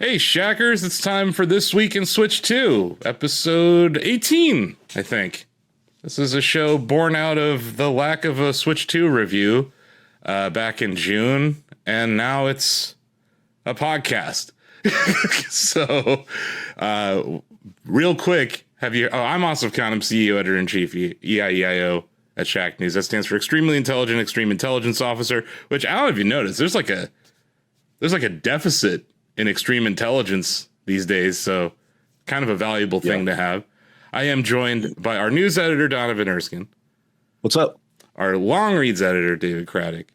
Hey, Shackers, it's time for This Week in Switch 2, episode 18, I think. This is a show born out of the lack of a Switch 2 review back in June, and now it's a podcast. So, real quick, I'm Asif Khan, I'm CEO, Editor-in-Chief, EIEIO at Shacknews. That stands for Extremely Intelligent Extreme Intelligence Officer, which I don't know if you noticed, there's like a deficit in extreme intelligence these days, so kind of a valuable thing to have. I am joined by our news editor, Donovan Erskine. What's up? Our long reads editor, David Craddock.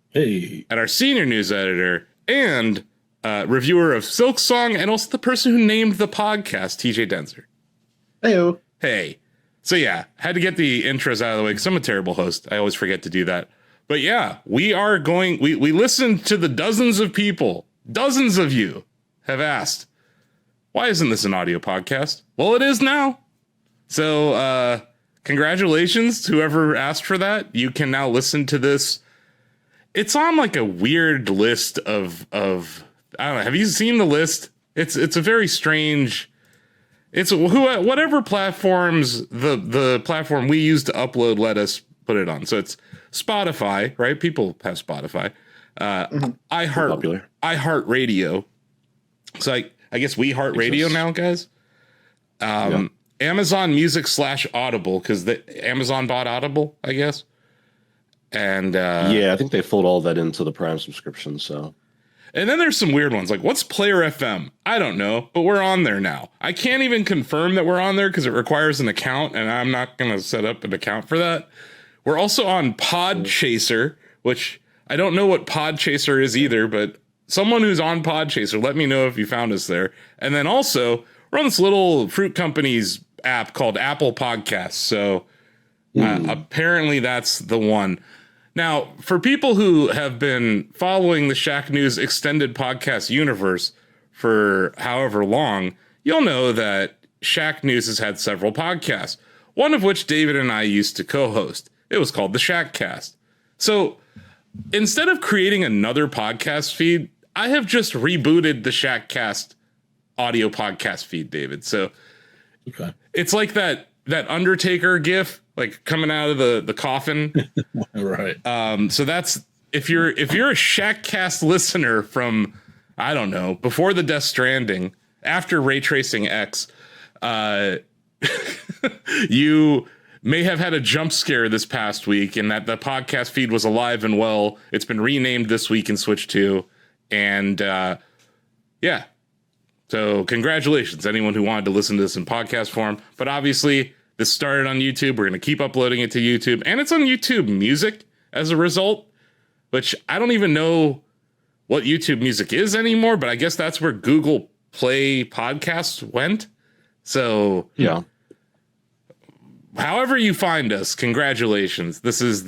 Hey. And our senior news editor and reviewer of Silksong, and also the person who named the podcast, TJ Denzer. Heyo. Hey. So yeah, had to get the intros out of the way because I'm a terrible host. I always forget to do that. But yeah, we listened to the dozens of you have asked, why isn't this an audio podcast? Well, it is now. So congratulations to whoever asked for that. You can now listen to this. It's on like a weird list of I don't know. Have you seen the list? It's a very strange. It's whatever platforms the platform we use to upload let us put it on. So it's Spotify, right? People have Spotify. iHeartRadio. So I guess we heart radio now, guys. Amazon Music / Audible, because Amazon bought Audible, I guess. And I think they fold all that into the Prime subscription. So, and then there's some weird ones like what's Player FM? I don't know, but we're on there now. I can't even confirm that we're on there because it requires an account, and I'm not going to set up an account for that. We're also on Podchaser, which I don't know what Podchaser is either, but someone who's on Podchaser, let me know if you found us there. And then also, we're on this little fruit company's app called Apple Podcasts. So apparently that's the one. Now, for people who have been following the Shacknews extended podcast universe for however long, you'll know that Shacknews has had several podcasts, one of which David and I used to co-host. It was called the Shackcast. So instead of creating another podcast feed, I have just rebooted the Shackcast audio podcast feed, David. So It's like that Undertaker gif, like coming out of the coffin. Right. So that's if you're a Shackcast listener from, I don't know, before the Death Stranding, after Ray Tracing X, you may have had a jump scare this past week and that the podcast feed was alive and well. It's been renamed This Week in Switch 2. And so congratulations, anyone who wanted to listen to this in podcast form. But obviously, this started on YouTube. We're going to keep uploading it to YouTube. And it's on YouTube Music as a result, which I don't even know what YouTube Music is anymore. But I guess that's where Google Play Podcasts went. So yeah. However you find us, congratulations. This is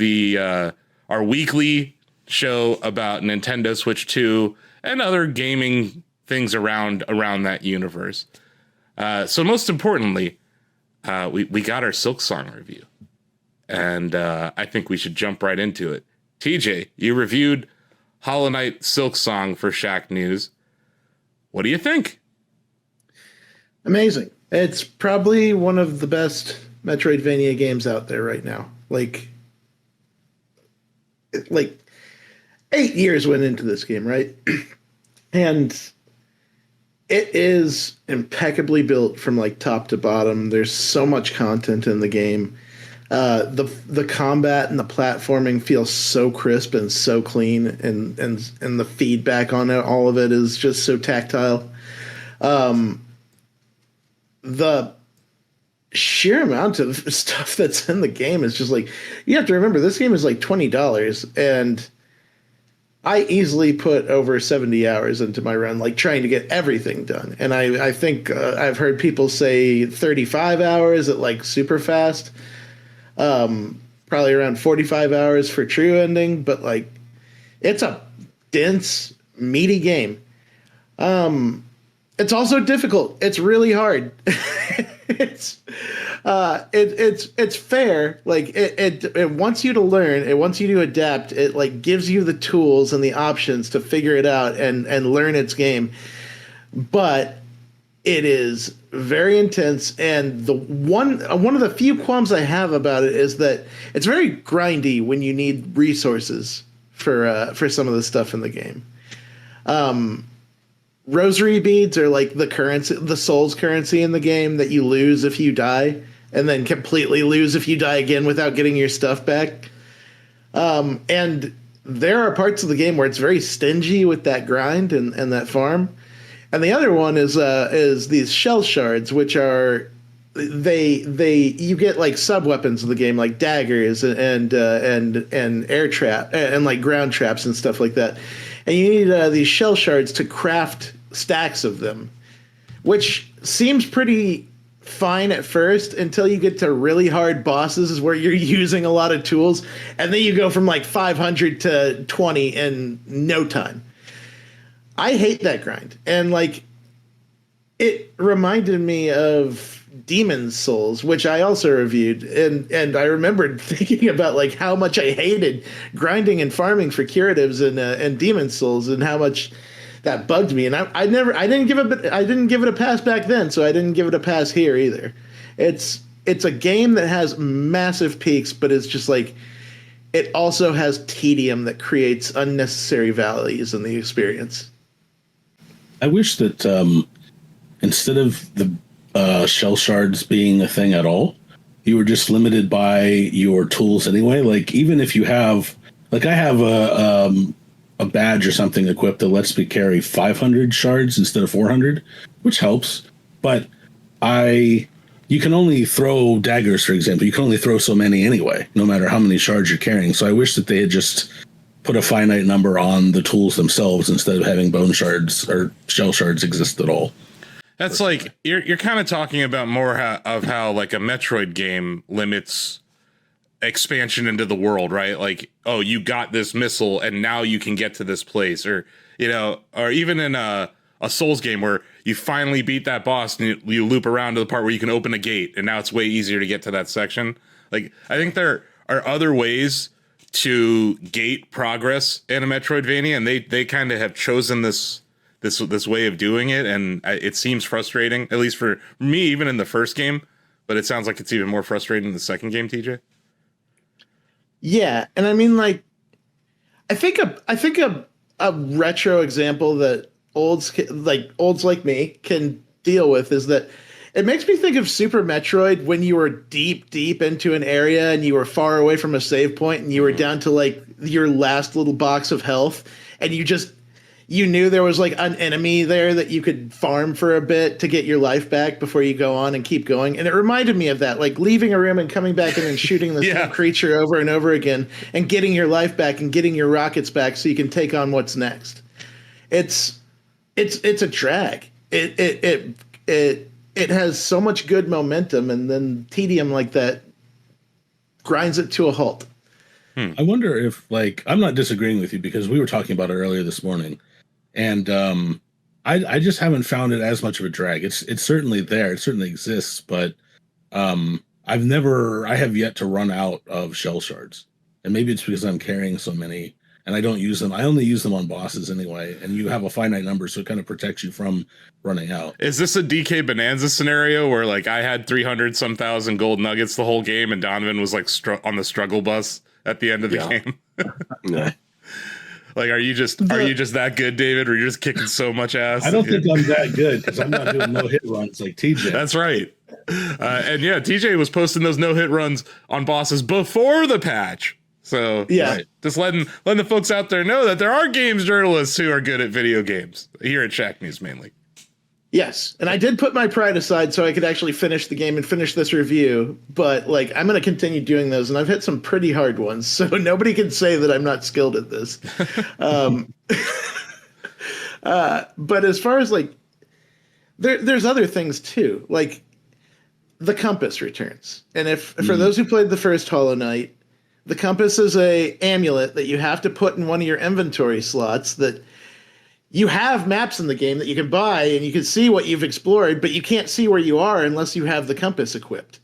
our weekly show about Nintendo Switch 2 and other gaming things around that universe. So most importantly, we got our Silksong review, and I think we should jump right into it. TJ, you reviewed Hollow Knight Silksong for Shacknews. What do you think? Amazing. It's probably one of the best Metroidvania games out there right now. Like 8 years went into this game, right? And it is impeccably built from like top to bottom. There's so much content in the game. The combat and the platforming feels so crisp and so clean, and the feedback on it, all of it is just so tactile. The sheer amount of stuff that's in the game is just like, you have to remember this game is like $20, and I easily put over 70 hours into my run, like trying to get everything done. And I think I've heard people say 35 hours at like super fast, probably around 45 hours for true ending, but like it's a dense, meaty game. It's also difficult. It's really hard. It's fair. Like it wants you to learn. It wants you to adapt. It like gives you the tools and the options to figure it out and learn its game. but it is very intense. And the one of the few qualms I have about it is that it's very grindy when you need resources for some of the stuff in the game. Rosary beads are like the currency, the soul's currency in the game that you lose if you die, and then completely lose if you die again without getting your stuff back. And there are parts of the game where it's very stingy with that grind and that farm. And the other one is these shell shards, which are you get like sub weapons in the game, like daggers and air trap and like ground traps and stuff like that. And you need these shell shards to craft stacks of them, which seems pretty fine at first until you get to really hard bosses where you're using a lot of tools, and then you go from like 500 to 20 in no time. I hate that grind, and like it reminded me of Demon's Souls, which I also reviewed, and I remembered thinking about like how much I hated grinding and farming for curatives and Demon's Souls, and how much that bugged me. And I didn't give it a pass back then, so I didn't give it a pass here either. It's a game that has massive peaks, but it's just like it also has tedium that creates unnecessary valleys in the experience. I wish that instead of the shell shards being a thing at all, you were just limited by your tools anyway. Like even if you have, like I have a badge or something equipped that lets me carry 500 shards instead of 400, which helps. But you can only throw daggers, for example. You can only throw so many anyway, no matter how many shards you're carrying. So I wish that they had just put a finite number on the tools themselves instead of having bone shards or shell shards exist at all. That's like you're kind of talking about more of how like a Metroid game limits expansion into the world, right? Like, oh, you got this missile and now you can get to this place, or or even in a Souls game where you finally beat that boss and you loop around to the part where you can open a gate and now it's way easier to get to that section. Like, I think there are other ways to gate progress in a Metroidvania, and they kind of have chosen this way of doing it, and it seems frustrating, at least for me, even in the first game. But it sounds like it's even more frustrating in the second game, TJ. Yeah, and I mean, like, I think a retro example that olds like me can deal with is that it makes me think of Super Metroid when you were deep into an area and you were far away from a save point and you were down to like your last little box of health, and you knew there was like an enemy there that you could farm for a bit to get your life back before you go on and keep going. And it reminded me of that, like leaving a room and coming back in and shooting the same creature over and over again and getting your life back and getting your rockets back so you can take on what's next. It's a drag. It has so much good momentum, and then tedium like that grinds it to a halt. I wonder if, like, I'm not disagreeing with you because we were talking about it earlier this morning, and I just haven't found it as much of a drag. It's certainly there, it certainly exists, but I have yet to run out of shell shards, and maybe it's because I'm carrying so many and I don't use them. I only use them on bosses anyway, and you have a finite number, so it kind of protects you from running out. Is this a DK Bonanza scenario where like I had 300 some thousand gold nuggets the whole game, and Donovan was like on the struggle bus at the end of the game? Yeah. Like, are you just that good, David, or you're just kicking so much ass? I don't think I'm that good because I'm not doing no hit runs like TJ. That's right. And yeah, TJ was posting those no hit runs on bosses before the patch. So yeah, just letting the folks out there know that there are games journalists who are good at video games here at Shacknews mainly. Yes, and I did put my pride aside so I could actually finish the game and finish this review, but like I'm going to continue doing those, and I've hit some pretty hard ones, so nobody can say that I'm not skilled at this. But as far as like, there's other things too, like the compass returns, and if for those who played the first Hollow Knight, the compass is a amulet that you have to put in one of your inventory slots that. You have maps in the game that you can buy and you can see what you've explored, but you can't see where you are unless you have the compass equipped.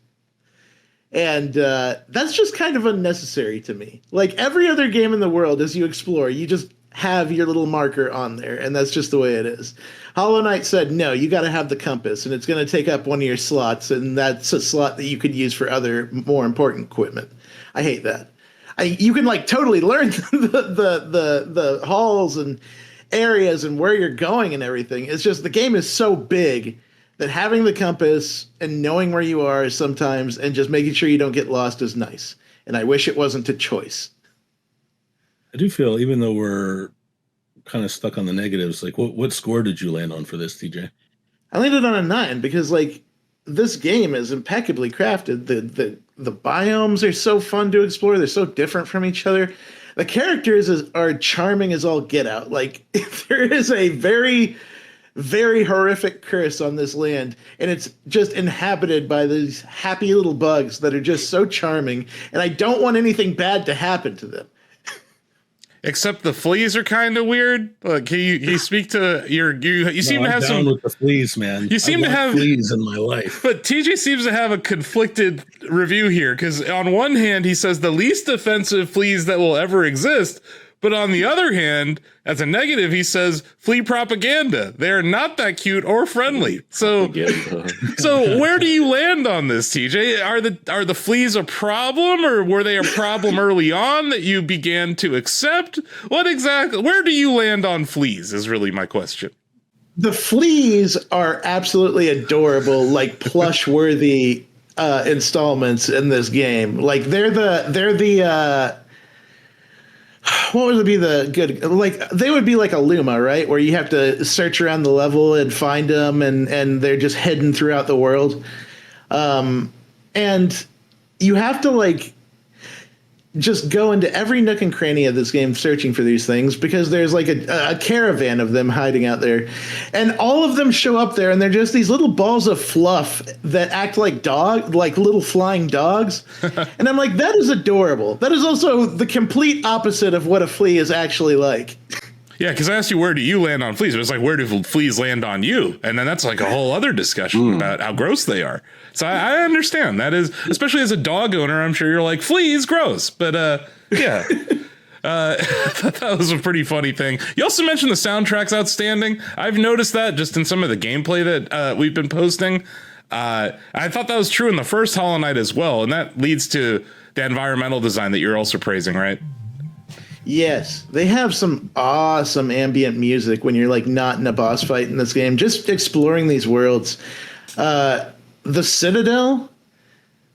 And that's just kind of unnecessary to me. Like every other game in the world, as you explore, you just have your little marker on there, and that's just the way it is. Hollow Knight said, no, you got to have the compass, and it's going to take up one of your slots, and that's a slot that you could use for other more important equipment. I hate that. You can like totally learn the halls and areas and where you're going and everything. It's just the game is so big that having the compass and knowing where you are sometimes and just making sure you don't get lost is nice. And I wish it wasn't a choice. I do feel, even though we're kind of stuck on the negatives, like what score did you land on for this, TJ? I landed on a 9 because like this game is impeccably crafted. The biomes are so fun to explore. They're so different from each other. The characters are charming as all get out. Like there is a very, very horrific curse on this land, and it's just inhabited by these happy little bugs that are just so charming, and I don't want anything bad to happen to them. Except the fleas are kind of weird. Like, can you speak to you seem to have down some with the fleas, man. You seem to have fleas in my life. But TJ seems to have a conflicted review here, because on one hand he says the least offensive fleas that will ever exist, but on the other hand, as a negative, he says flea propaganda. They're not that cute or friendly. So where do you land on this, TJ? Are the fleas a problem, or were they a problem early on that you began to accept? Where do you land on fleas is really my question. The fleas are absolutely adorable, like plush worthy installments in this game. Like they're the what would be the good, like they would be like a Luma, right, where you have to search around the level and find them, and they're just hidden throughout the world, and you have to like just go into every nook and cranny of this game searching for these things, because there's like a caravan of them hiding out there, and all of them show up there, and they're just these little balls of fluff that act like little flying dogs. And I'm like, that is adorable. That is also the complete opposite of what a flea is actually like. Yeah, because I asked you, where do you land on fleas? It was like, where do fleas land on you? And then that's like a whole other discussion about how gross they are. So I understand. That is, especially as a dog owner, I'm sure you're like, fleas, gross. But yeah, that was a pretty funny thing. You also mentioned the soundtrack's outstanding. I've noticed that just in some of the gameplay that we've been posting. I thought that was true in the first Hollow Knight as well. And that leads to the environmental design that you're also praising, right? Yes, they have some awesome ambient music when you're like not in a boss fight in this game, just exploring these worlds. The Citadel,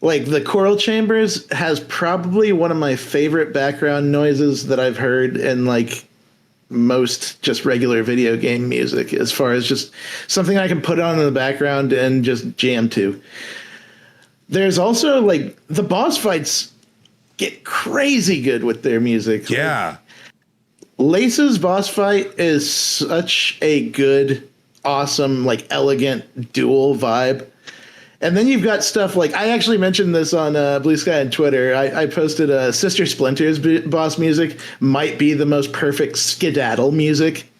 like the Coral Chambers, has probably one of my favorite background noises that I've heard in like most just regular video game music, as far as just something I can put on in the background and just jam to. There's also like the boss fights get crazy good with their music. Yeah. Like, Lace's boss fight is such a good, awesome, like elegant dual vibe. And then you've got stuff like, I actually mentioned this on Blue Sky and Twitter. I posted Sister Splinter's boss music might be the most perfect skedaddle music.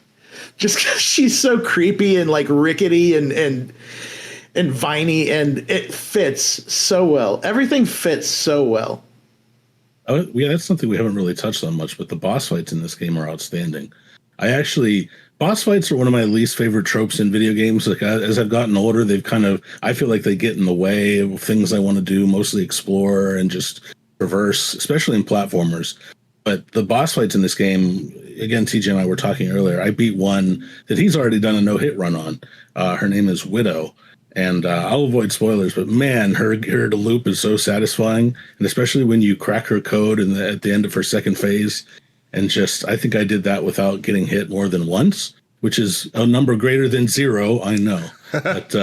Just because she's so creepy and like rickety and viney, and it fits so well. Everything fits so well. Oh, yeah, that's something we haven't really touched on much, but the boss fights in this game are outstanding. Boss fights are one of my least favorite tropes in video games. Like as I've gotten older, I feel like they get in the way of things I want to do, mostly explore and just traverse, especially in platformers. But the boss fights in this game, again, TJ and I were talking earlier, I beat one that he's already done a no-hit run on. Her name is Widow. And I'll avoid spoilers, but man, her loop is so satisfying, and especially when you crack her code at the end of her second phase, and I think I did that without getting hit more than once, which is a number greater than 0. I know, but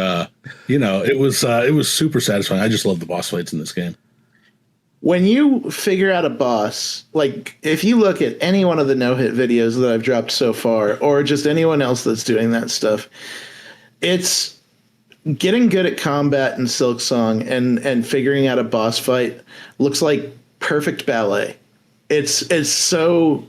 it was super satisfying. I just love the boss fights in this game. When you figure out a boss, like if you look at any one of the no-hit videos that I've dropped so far, or just anyone else that's doing that stuff, it's getting good at combat in Silksong and figuring out a boss fight looks like perfect ballet. It's so,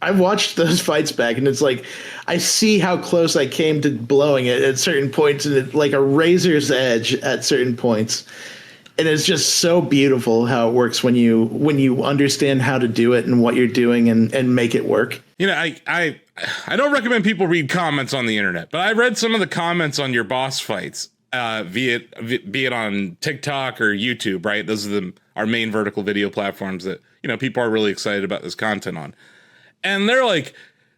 I've watched those fights back, and it's like I see how close I came to blowing it at certain points, and it's like a razor's edge at certain points. And it's just so beautiful how it works when you understand how to do it and what you're doing and make it work. You know, I don't recommend people read comments on the internet, but I read some of the comments on your boss fights, be it on TikTok or YouTube, right? Those are our main vertical video platforms that, people are really excited about this content on. And they're like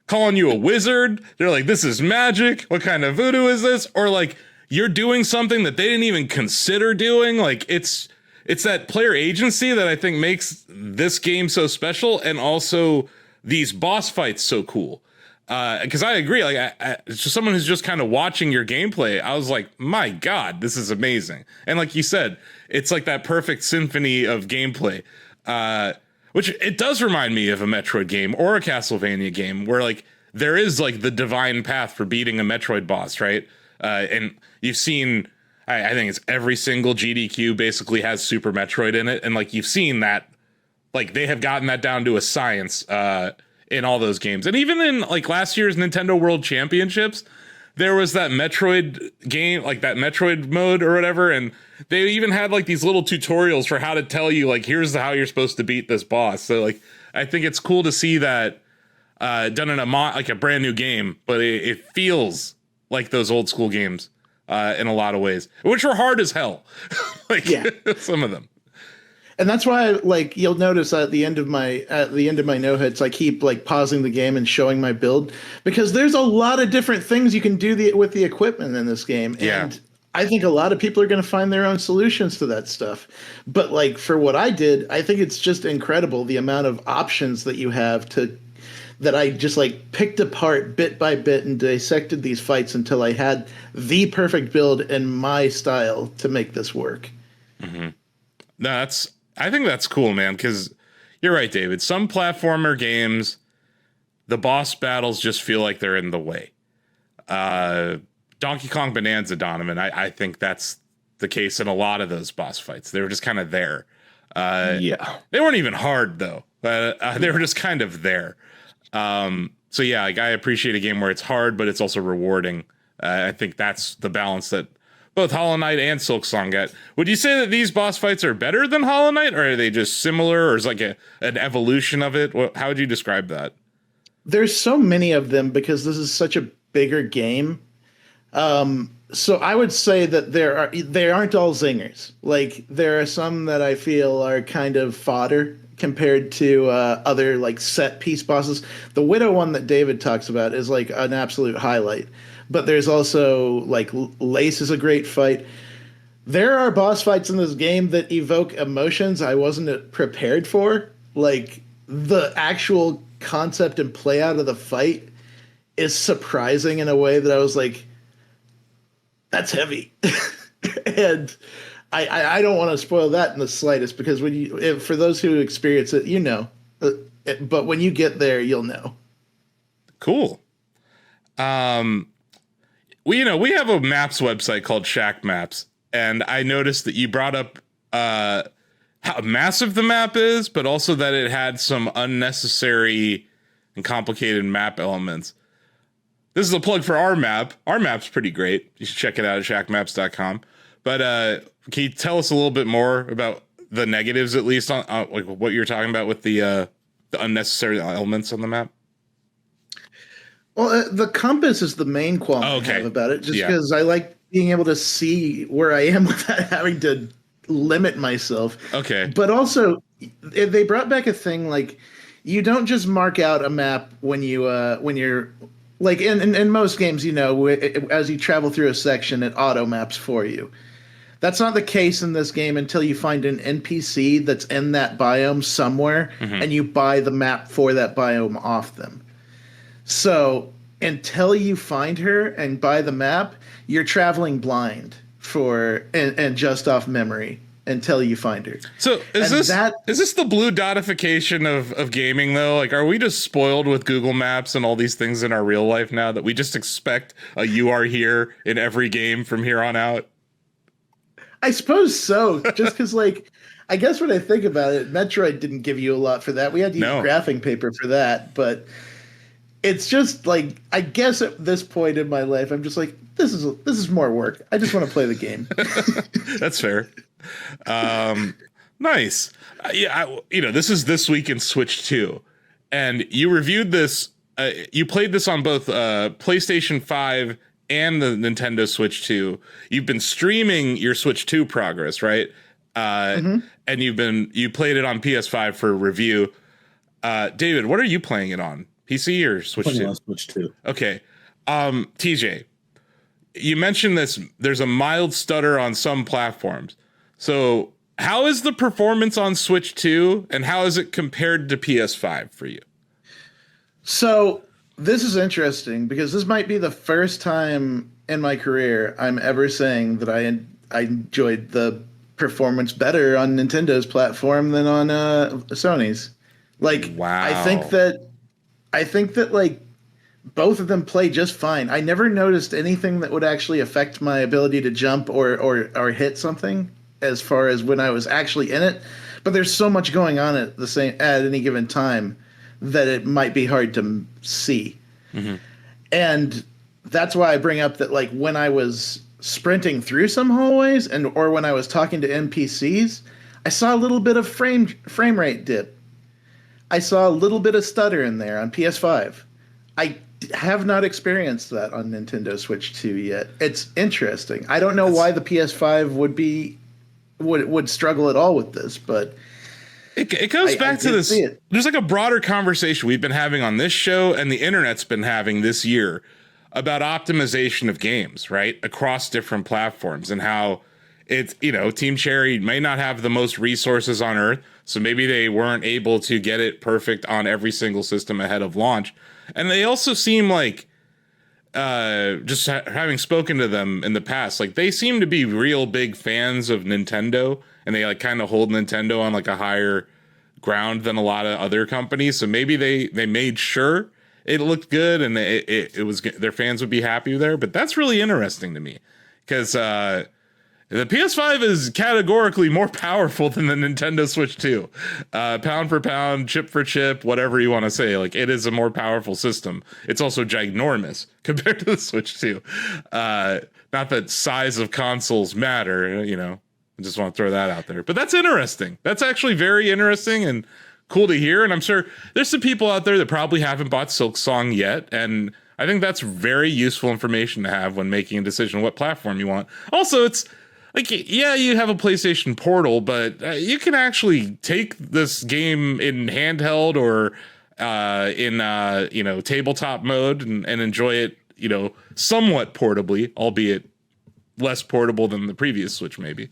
calling you a wizard. They're like, this is magic. What kind of voodoo is this? Or like, you're doing something that they didn't even consider doing. Like, it's that player agency that I think makes this game so special, and also these boss fights so cool. Because I agree, like, it's just someone who's just kind of watching your gameplay. I was like, my God, this is amazing. And like you said, it's like that perfect symphony of gameplay, which it does remind me of a Metroid game or a Castlevania game, where like there is like the divine path for beating a Metroid boss, right? And you've seen, I think it's every single GDQ basically has Super Metroid in it, and like you've seen that, like they have gotten that down to a science. In all those games. And even in like last year's Nintendo World Championships, there was that Metroid game, like that Metroid mode or whatever, and they even had like these little tutorials for how to tell you, like, here's how you're supposed to beat this boss. So like, I think it's cool to see that done in like a brand new game, but it feels like those old school games in a lot of ways, which were hard as hell. Like, yeah. Some of them. And that's why, like, you'll notice at the end of my no hits, I keep like pausing the game and showing my build, because there's a lot of different things you can do with the equipment in this game. Yeah. And I think a lot of people are going to find their own solutions to that stuff. But like for what I did, I think it's just incredible the amount of options that you have that I just like picked apart bit by bit and dissected these fights until I had the perfect build in my style to make this work. Mm-hmm. No, I think that's cool, man, because you're right, David. Some platformer games, the boss battles just feel like they're in the way. Donkey Kong Bonanza, Donovan, I think that's the case in a lot of those boss fights. They were just kind of there. Yeah. They weren't even hard, though. They were just kind of there. So, yeah, like, I appreciate a game where it's hard, but it's also rewarding. I think that's the balance that both Hollow Knight and Silksong get. Would you say that these boss fights are better than Hollow Knight, or are they just similar, or is like an evolution of it? How would you describe that? There's so many of them because this is such a bigger game. So I would say that they aren't all zingers. Like, there are some that I feel are kind of fodder compared to other like set piece bosses. The Widow one that David talks about is like an absolute highlight. But there's also, like, Lace is a great fight. There are boss fights in this game that evoke emotions I wasn't prepared for. Like, the actual concept and play out of the fight is surprising in a way that I was like, that's heavy. And I don't want to spoil that in the slightest, because for those who experience it, but when you get there, you'll know. Cool. We have a maps website called Shackmaps, and I noticed that you brought up how massive the map is, but also that it had some unnecessary and complicated map elements. This is a plug for our map. Our map's pretty great. You should check it out at shackmaps.com. But can you tell us a little bit more about the negatives, at least, on like what you're talking about with the unnecessary elements on the map? Well, the compass is the main quality I have about it, just because I like being able to see where I am without having to limit myself. Okay. But also, they brought back a thing like, you don't just mark out a map when you're like in most games, as you travel through a section, it auto maps for you. That's not the case in this game until you find an NPC that's in that biome somewhere, and you buy the map for that biome off them. So until you find her and buy the map, you're traveling blind and just off memory until you find her. So is this the blue dotification of gaming, though? Like, are we just spoiled with Google Maps and all these things in our real life now that we just expect a "you are here" in every game from here on out? I suppose so. Just because, like, I guess when I think about it, Metroid didn't give you a lot for that. We had to use graphing paper for that, but it's just like, I guess at this point in my life, I'm just like, this is more work. I just want to play the game. That's fair. Nice. This is This Week in Switch 2, and you reviewed this you played this on both PlayStation 5 and the Nintendo Switch 2. You've been streaming your Switch 2 progress, right? And you played it on PS5 for review. David, what are you playing it on? PC or Switch 2? On Switch 2. Okay. TJ, you mentioned this. There's a mild stutter on some platforms. So how is the performance on Switch 2 and how is it compared to PS5 for you? So this is interesting because this might be the first time in my career I'm ever saying that I enjoyed the performance better on Nintendo's platform than on Sony's. Like, wow. I think that like both of them play just fine. I never noticed anything that would actually affect my ability to jump or hit something as far as when I was actually in it. But there's so much going on at any given time that it might be hard to see. Mm-hmm. And that's why I bring up that, like, when I was sprinting through some hallways or when I was talking to NPCs, I saw a little bit of frame rate dip. I saw a little bit of stutter in there on PS5. I have not experienced that on Nintendo Switch 2 yet. It's interesting. I don't know why the PS5 would struggle at all with this, but it goes back to this. There's like a broader conversation we've been having on this show and the internet's been having this year about optimization of games, right? Across different platforms and how it's, Team Cherry may not have the most resources on Earth. So maybe they weren't able to get it perfect on every single system ahead of launch. And they also seem like, just having spoken to them in the past, like they seem to be real big fans of Nintendo, and they like kind of hold Nintendo on like a higher ground than a lot of other companies. So maybe they made sure it looked good and it was their fans would be happy there. But that's really interesting to me because the PS5 is categorically more powerful than the Nintendo Switch 2. Pound for pound, chip for chip, whatever you want to say. Like, it is a more powerful system. It's also ginormous compared to the Switch 2. Not that size of consoles matter, I just want to throw that out there. But that's interesting. That's actually very interesting and cool to hear. And I'm sure there's some people out there that probably haven't bought Silksong yet. And I think that's very useful information to have when making a decision what platform you want. Also, it's like, yeah, you have a PlayStation Portal, but you can actually take this game in handheld or in tabletop mode and enjoy it, somewhat portably, albeit less portable than the previous Switch, maybe.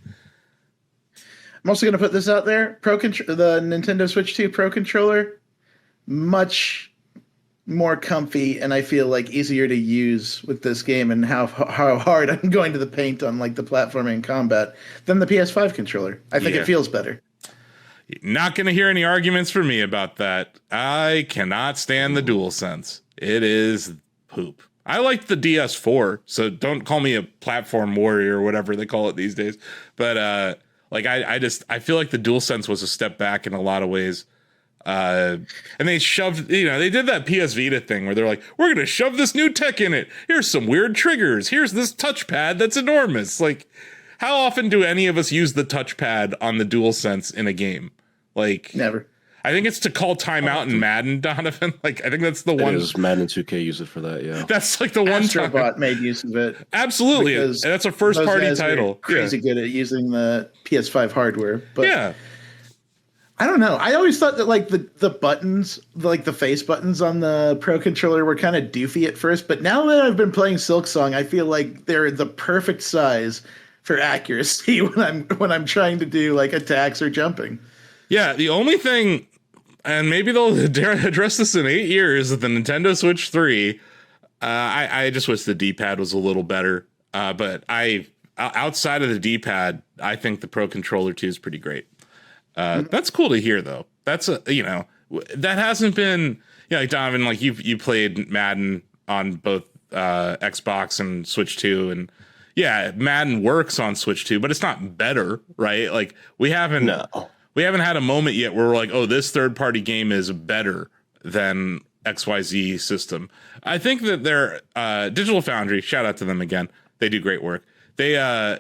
I'm also going to put this out there. The Nintendo Switch 2 Pro Controller, much more comfy and I feel like easier to use with this game and how hard I'm going to the paint on like the platforming and combat than the PS5 controller. I think it feels better. Not going to hear any arguments from me about that. I cannot stand the DualSense. It is poop. I like the DS4, so don't call me a platform warrior or whatever they call it these days. But I feel like the DualSense was a step back in a lot of ways. And they shoved, they did that PS Vita thing where they're like, we're going to shove this new tech in it. Here's some weird triggers. Here's this touchpad that's enormous. Like, how often do any of us use the touchpad on the DualSense in a game? Like, never. I think it's to call timeout in Madden, Donovan. Like, I think that's the one. Madden 2K use it for that, yeah. That's like the one time. Astrobot made use of it. Absolutely. And that's a first-party title. Crazy good at using the PS5 hardware. But yeah. I don't know. I always thought that like the buttons, like the face buttons on the Pro Controller were kind of doofy at first. But now that I've been playing Silksong, I feel like they're the perfect size for accuracy when I'm trying to do like attacks or jumping. Yeah, the only thing, and maybe they'll address this in 8 years, is the Nintendo Switch 3. I just wish the D-pad was a little better. But outside of the D-pad, I think the Pro Controller 2 is pretty great. That's cool to hear, though. That's that hasn't been, like Donovan, like you played Madden on both Xbox and Switch 2, and yeah, Madden works on Switch 2, but it's not better, right? Like we haven't had a moment yet where we're like, oh, this third-party game is better than XYZ system. I think that their Digital Foundry, shout out to them again, they do great work. They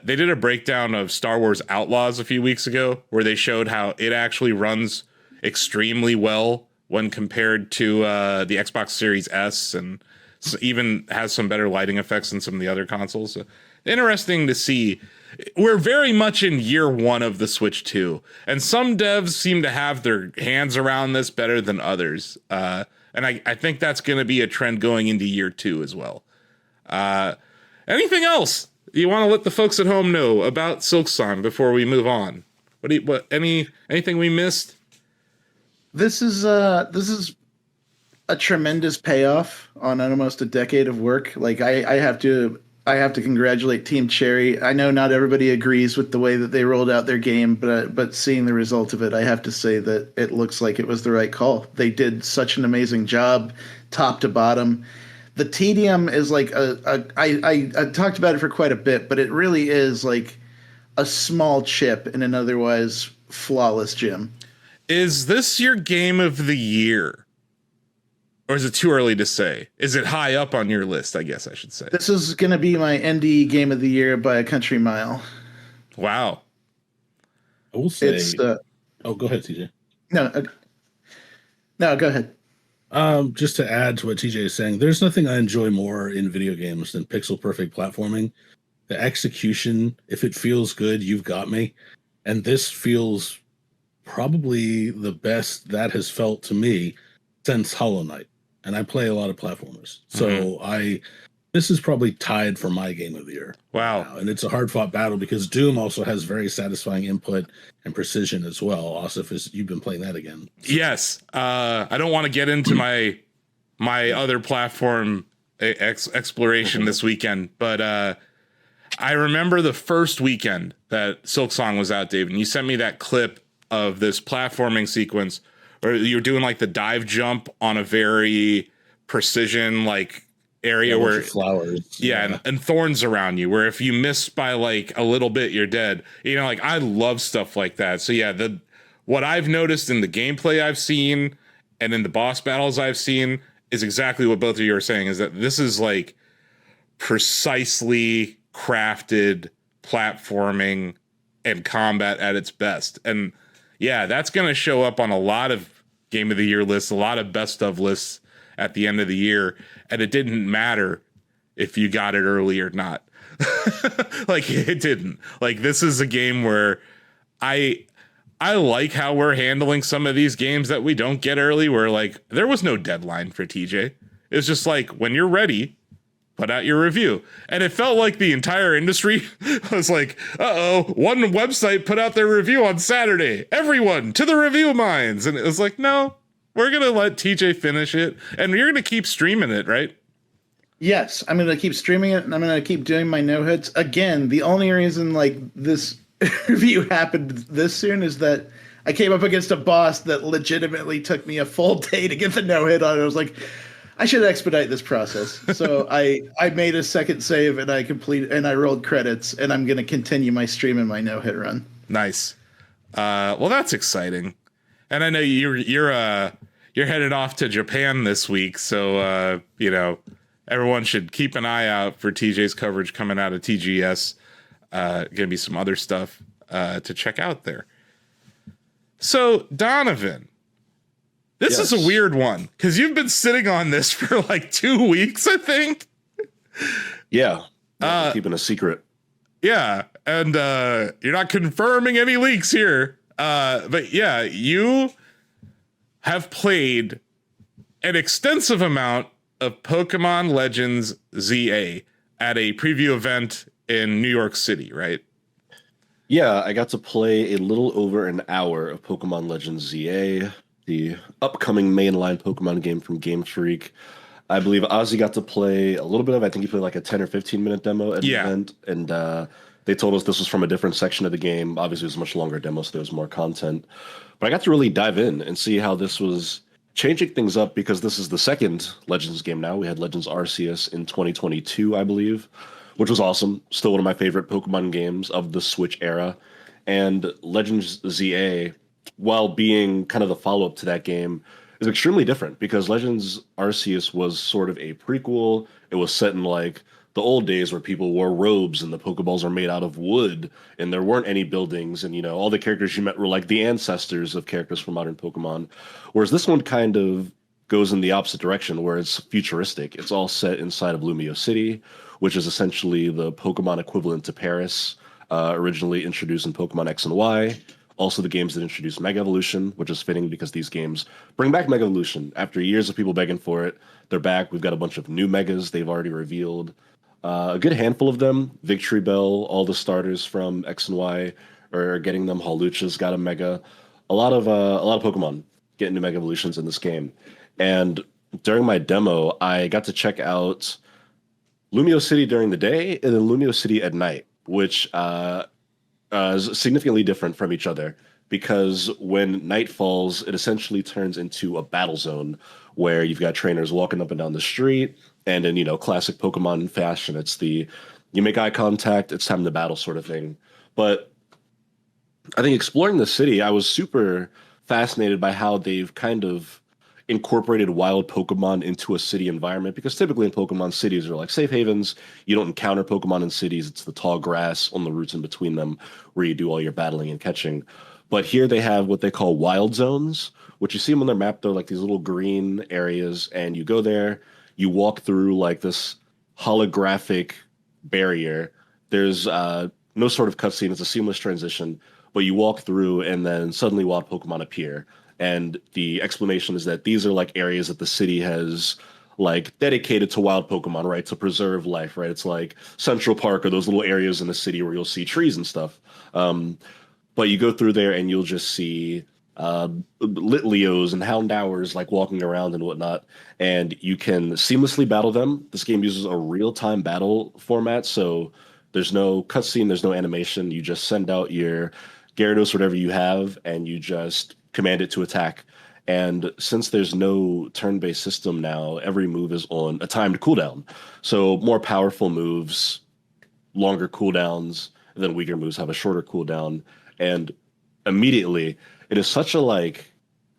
did a breakdown of Star Wars Outlaws a few weeks ago where they showed how it actually runs extremely well when compared to the Xbox Series S, and even has some better lighting effects than some of the other consoles. So, interesting to see. We're very much in year one of the Switch 2, and some devs seem to have their hands around this better than others. And I think that's going to be a trend going into year 2 as well. Anything else you want to let the folks at home know about Silksong before we move on? Anything we missed? This is a tremendous payoff on almost a decade of work. Like I have to congratulate Team Cherry. I know not everybody agrees with the way that they rolled out their game, but seeing the result of it, I have to say that it looks like it was the right call. They did such an amazing job, top to bottom. The tedium is like I talked about it for quite a bit, but it really is like a small chip in an otherwise flawless gym. Is this your game of the year? Or is it too early to say? Is it high up on your list, I guess I should say? This is going to be my indie game of the year by a country mile. Wow. I will say... oh, go ahead, TJ. No, go ahead. Just to add to what TJ is saying, there's nothing I enjoy more in video games than pixel perfect platforming. The execution, if it feels good, you've got me. And this feels probably the best that has felt to me since Hollow Knight. And I play a lot of platformers. So this is probably tied for my game of the year. Wow. And it's a hard fought battle because Doom also has very satisfying input and precision as well. Asif, you've been playing that again. Yes. I don't want to get into my other platform exploration this weekend, but I remember the first weekend that Silksong was out, Dave, and you sent me that clip of this platforming sequence where you're doing like the dive jump on a very precision like area where flowers, and thorns around you, where if you miss by like a little bit, you're dead. You know, like I love stuff like that. So yeah, what I've noticed in the gameplay I've seen and in the boss battles I've seen is exactly what both of you are saying, is that this is like precisely crafted platforming and combat at its best. And yeah, that's going to show up on a lot of game of the year lists, a lot of best of lists at the end of the year. And it didn't matter if you got it early or not. Like it didn't. Like this is a game where I like how we're handling some of these games that we don't get early, where like there was no deadline for TJ. It's just like when you're ready, put out your review. And it felt like the entire industry was like, one website put out their review on Saturday. Everyone to the review mines. And it was like, no, we're going to let TJ finish it. And you're going to keep streaming it, right? Yes, I'm going to keep streaming it, and I'm going to keep doing my no-hits. Again, the only reason like this review happened this soon is that I came up against a boss that legitimately took me a full day to get the no-hit on. I was like, I should expedite this process. So I made a second save and I rolled credits, and I'm going to continue my stream and my no-hit run. Nice. Well, that's exciting. And I know you're headed off to Japan this week, so everyone should keep an eye out for TJ's coverage coming out of TGS. Gonna be some other stuff to check out there. So Donovan, this is a weird one because you've been sitting on this for like 2 weeks, I think. Yeah, keeping a secret. Yeah, and you're not confirming any leaks here. But yeah, you have played an extensive amount of Pokemon Legends ZA at a preview event in New York City, right? Yeah, I got to play a little over an hour of Pokemon Legends ZA, the upcoming mainline Pokemon game from Game Freak. I believe Ozzy got to play a little bit of, I think he played like a 10 or 15 minute demo at the event. And they told us this was from a different section of the game. Obviously, it was a much longer demo, so there was more content. But I got to really dive in and see how this was changing things up, because this is the second Legends game now. We had Legends Arceus in 2022, I believe, which was awesome. Still one of my favorite Pokemon games of the Switch era. And Legends ZA, while being kind of the follow-up to that game, is extremely different, because Legends Arceus was sort of a prequel. It was set in like the old days where people wore robes and the Pokeballs are made out of wood and there weren't any buildings and all the characters you met were like the ancestors of characters from modern Pokemon. Whereas this one kind of goes in the opposite direction where it's futuristic. It's all set inside of Lumio City, which is essentially the Pokemon equivalent to Paris, originally introduced in Pokemon X and Y. Also, the games that introduced Mega Evolution, which is fitting because these games bring back Mega Evolution. After years of people begging for it, they're back. We've got a bunch of new Megas they've already revealed. A good handful of them. Victory Bell, all the starters from X and Y are getting them. Hawlucha's got a Mega. A lot of Pokemon getting new Mega Evolutions in this game. And during my demo, I got to check out Lumio City during the day and then Lumio City at night, which is significantly different from each other because when night falls, it essentially turns into a battle zone where you've got trainers walking up and down the street, and in classic Pokemon fashion, it's the you make eye contact, it's time to battle sort of thing. But I think exploring the city, I was super fascinated by how they've kind of incorporated wild Pokemon into a city environment because typically in Pokemon cities are like safe havens. You don't encounter Pokemon in cities. It's the tall grass on the routes in between them where you do all your battling and catching. But here they have what they call wild zones, which you see them on their map. They're like these little green areas, and you go there, you walk through like this holographic barrier. There's no sort of cutscene. It's a seamless transition, but you walk through and then suddenly wild Pokemon appear. And the explanation is that these are like areas that the city has like dedicated to wild Pokemon, right? To preserve life, right? It's like Central Park or those little areas in the city where you'll see trees and stuff. But you go through there and you'll just see Litleos and Houndours like walking around and whatnot. And you can seamlessly battle them. This game uses a real-time battle format, so there's no cutscene, there's no animation. You just send out your Gyarados, whatever you have, and you just command it to attack. And since there's no turn-based system now, every move is on a timed cooldown. So more powerful moves, longer cooldowns, and then weaker moves have a shorter cooldown. And immediately, it is such a like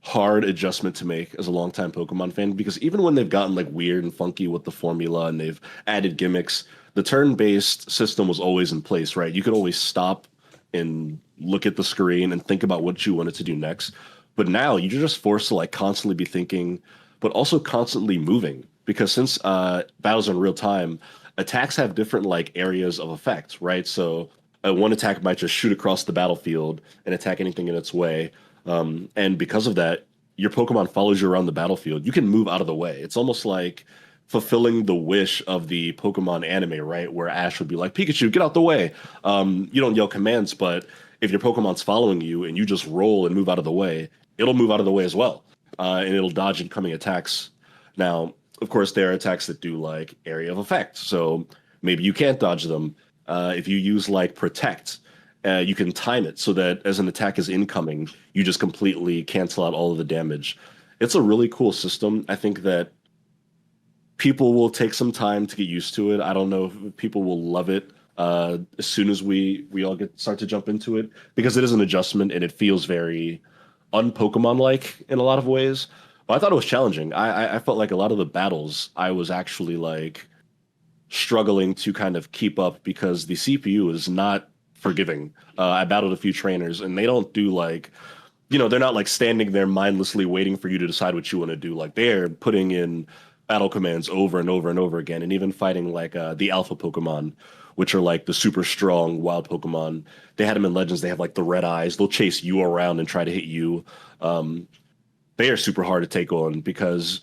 hard adjustment to make as a longtime Pokemon fan because even when they've gotten like weird and funky with the formula and they've added gimmicks, the turn-based system was always in place, right? You could always stop and look at the screen and think about what you wanted to do next. But now you're just forced to like constantly be thinking, but also constantly moving because since battles are in real time, attacks have different like areas of effect, right? So one attack might just shoot across the battlefield and attack anything in its way. And because of that, your Pokemon follows you around the battlefield. You can move out of the way. It's almost like fulfilling the wish of the Pokemon anime, right? Where Ash would be like, Pikachu, get out the way. You don't yell commands, but if your Pokemon's following you and you just roll and move out of the way, it'll move out of the way as well. And it'll dodge incoming attacks. Now, of course, there are attacks that do like area of effect. So maybe you can't dodge them. If you use like Protect, you can time it so that as an attack is incoming, you just completely cancel out all of the damage. It's a really cool system. I think that people will take some time to get used to it. I don't know if people will love it as soon as we all start to jump into it because it is an adjustment and it feels very un-Pokemon like in a lot of ways. But I thought it was challenging. I felt like a lot of the battles I was actually like struggling to kind of keep up because the CPU is not forgiving. I battled a few trainers and they don't do like, they're not like standing there mindlessly waiting for you to decide what you want to do. Like they're putting in battle commands over and over and over again, and even fighting like the alpha Pokemon, which are like the super strong wild Pokemon. They had them in Legends. They have like the red eyes. They'll chase you around and try to hit you. They are super hard to take on because,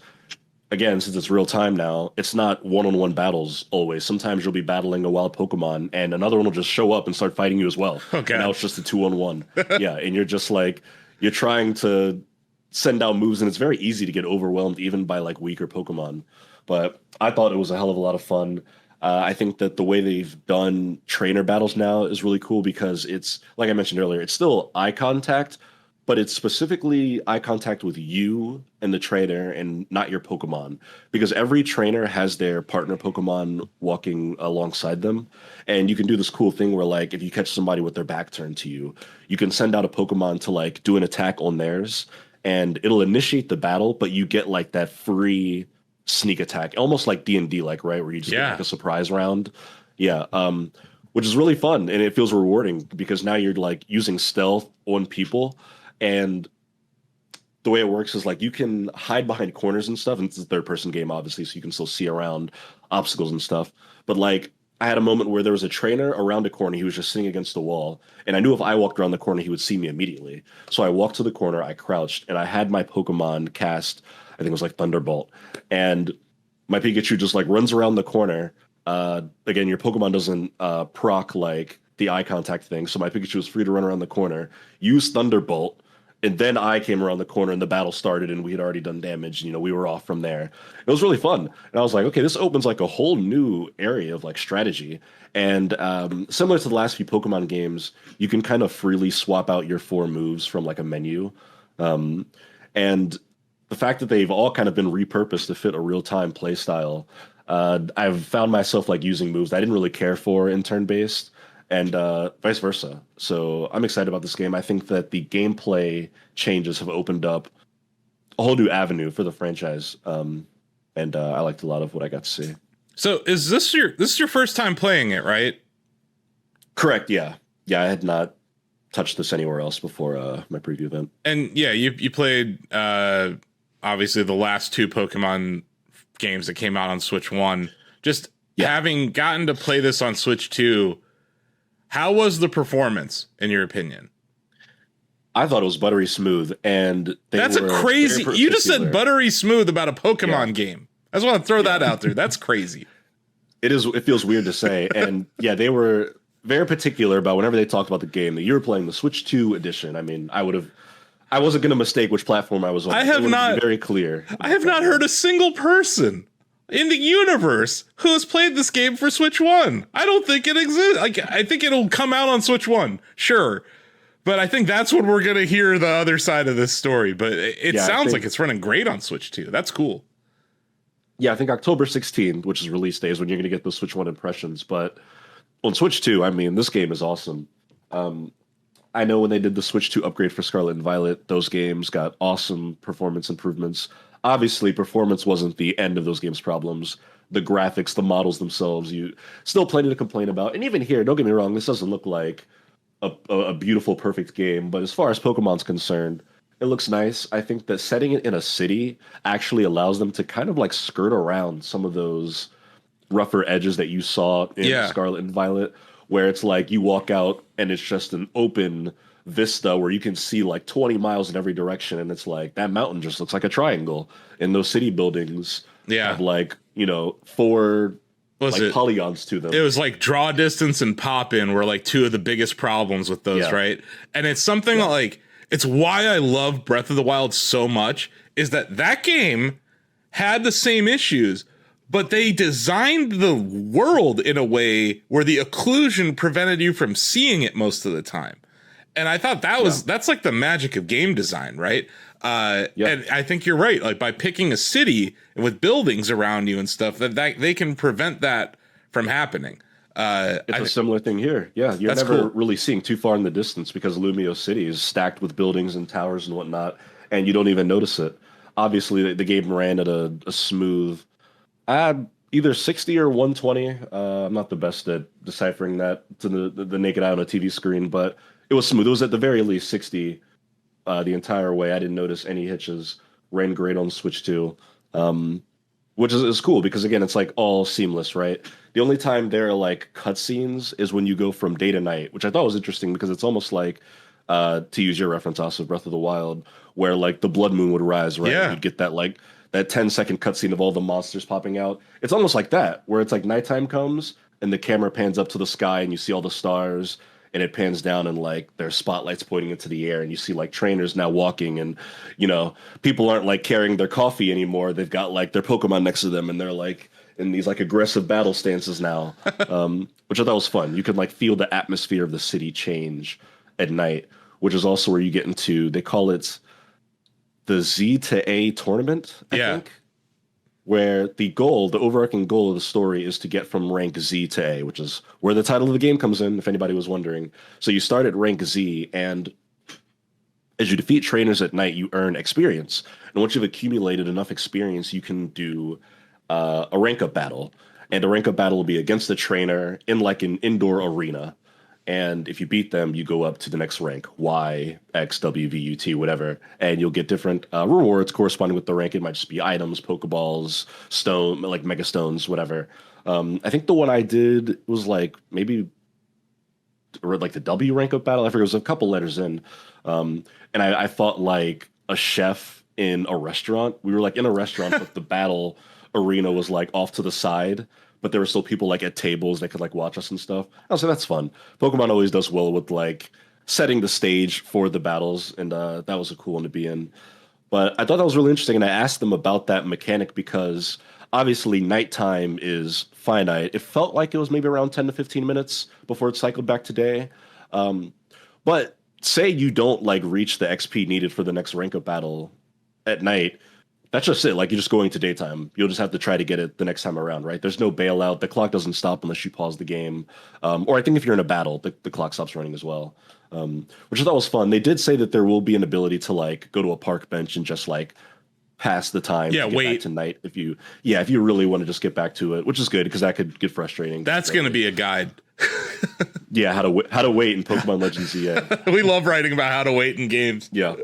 again, since it's real time now, it's not one-on-one battles always. Sometimes you'll be battling a wild Pokemon and another one will just show up and start fighting you as well. Okay. And now it's just a 2-on-1. Yeah, and you're just like, you're trying to send out moves and it's very easy to get overwhelmed even by like weaker Pokemon. But I thought it was a hell of a lot of fun. I think that the way they've done trainer battles now is really cool because it's, like I mentioned earlier, it's still eye contact, but it's specifically eye contact with you and the trainer and not your Pokemon. Because every trainer has their partner Pokemon walking alongside them. And you can do this cool thing where, like, if you catch somebody with their back turned to you, you can send out a Pokemon to, like, do an attack on theirs. And it'll initiate the battle, but you get, like, that free sneak attack, almost like D&D, like, right, where you just get like a surprise round. Yeah, which is really fun and it feels rewarding because now you're like using stealth on people, and the way it works is like you can hide behind corners and stuff, and it's a third person game obviously, so you can still see around obstacles and stuff. But like I had a moment where there was a trainer around a corner, he was just sitting against the wall, and I knew if I walked around the corner he would see me immediately. So I walked to the corner, I crouched, and I had my Pokemon cast, I think it was like Thunderbolt, and my Pikachu just like runs around the corner. Again, your Pokemon doesn't proc like the eye contact thing, so my Pikachu was free to run around the corner, use Thunderbolt, and then I came around the corner and the battle started and we had already done damage. You know, we were off from there. It was really fun. And I was like, okay, this opens like a whole new area of like strategy. And similar to the last few Pokemon games, you can kind of freely swap out your 4 moves from like a menu. And the fact that they've all kind of been repurposed to fit a real-time play style, I've found myself like using moves that I didn't really care for in turn-based, and vice versa. So I'm excited about this game. I think that the gameplay changes have opened up a whole new avenue for the franchise, and I liked a lot of what I got to see. So is this your first time playing it, right? Correct. Yeah. I had not touched this anywhere else before my preview event. And yeah, you played obviously the last 2 Pokemon games that came out on Switch 1. Just having gotten to play this on Switch 2. How was the performance, in your opinion? I thought it was buttery smooth, and that's a crazy. You just said buttery smooth about a Pokemon game. I just want to throw that out there. That's crazy. It is. It feels weird to say, and yeah, they were very particular about whenever they talked about the game that you were playing the Switch 2 edition. I mean, I wasn't going to mistake which platform I was on. I have not. Very clear. I have not heard a single person in the universe who has played this game for Switch 1. I don't think it exists. Like, I think it'll come out on Switch 1, sure. But I think that's when we're going to hear the other side of this story. But it sounds like it's running great on Switch 2. That's cool. Yeah, I think October 16th, which is release day, is when you're going to get the Switch 1 impressions. But on Switch 2, I mean, this game is awesome. I know when they did the Switch 2 upgrade for Scarlet and Violet, those games got awesome performance improvements. Obviously, performance wasn't the end of those games' problems. The graphics, the models themselves, you still plenty to complain about. And even here, don't get me wrong, this doesn't look like a beautiful, perfect game. But as far as Pokemon's concerned, it looks nice. I think that setting it in a city actually allows them to kind of like skirt around some of those rougher edges that you saw in Scarlet and Violet, where it's like you walk out and it's just an open vista where you can see like 20 miles in every direction, and it's like that mountain just looks like a triangle, and those city buildings have like 4 polygons to them. It was like draw distance and pop in were like 2 of the biggest problems with those, right? And it's something like, it's why I love Breath of the Wild so much, is that game had the same issues, but they designed the world in a way where the occlusion prevented you from seeing it most of the time. And I thought that's like the magic of game design, right? And I think you're right. Like by picking a city with buildings around you and stuff, that they can prevent that from happening. It's a similar thing here. Yeah, you're never really seeing too far in the distance because Lumio City is stacked with buildings and towers and whatnot, and you don't even notice it. Obviously, the game ran at a smooth, either 60 or 120. I'm not the best at deciphering that to the naked eye on a TV screen, but it was smooth. It was at the very least 60 the entire way. I didn't notice any hitches. Ran great on Switch 2, which is cool because, again, it's like all seamless, right? The only time there are like cutscenes is when you go from day to night, which I thought was interesting because it's almost like, to use your reference also, Breath of the Wild, where like the blood moon would rise, right? Yeah. You'd get that like that 10-second cutscene of all the monsters popping out. It's almost like that, where it's like nighttime comes and the camera pans up to the sky and you see all the stars, and it pans down and like there's spotlights pointing into the air, and you see like trainers now walking, and people aren't like carrying their coffee anymore. They've got like their Pokemon next to them, and they're like in these like aggressive battle stances now, which I thought was fun. You could like feel the atmosphere of the city change at night, which is also where you get into, they call it the Z to A tournament, I think, where the overarching goal of the story is to get from rank Z to A, which is where the title of the game comes in, if anybody was wondering. So you start at rank Z, and as you defeat trainers at night, you earn experience. And once you've accumulated enough experience, you can do a rank up battle, and a rank up battle will be against the trainer in like an indoor arena. And if you beat them, you go up to the next rank, Y, X, W, V, U, T, whatever, and you'll get different rewards corresponding with the rank. It might just be items, Pokeballs, stone, like Mega Stones, whatever. I think the one I did was like maybe or like the W rank up battle. I forget, it was a couple letters in. And I fought like a chef in a restaurant. We were like in a restaurant, but the battle arena was like off to the side. But there were still people like at tables that could like watch us and stuff. I was like, that's fun. Pokemon always does well with like setting the stage for the battles, and that was a cool one to be in. But I thought that was really interesting, and I asked them about that mechanic because obviously nighttime is finite. It felt like it was maybe around 10 to 15 minutes before it cycled back to day. But say you don't like reach the XP needed for the next rank up battle at night, that's just it. Like, you're just going to daytime. You'll just have to try to get it the next time around, right? There's no bailout. The clock doesn't stop unless you pause the game. Or I think if you're in a battle, the clock stops running as well, which I thought was fun. They did say that there will be an ability to like go to a park bench and just like pass the time. Yeah, to get wait. back to night if you really want to just get back to it, which is good because that could get frustrating. That's going to be a guide. Yeah, how to wait in Pokemon Legends. Yeah, We love writing about how to wait in games. yeah.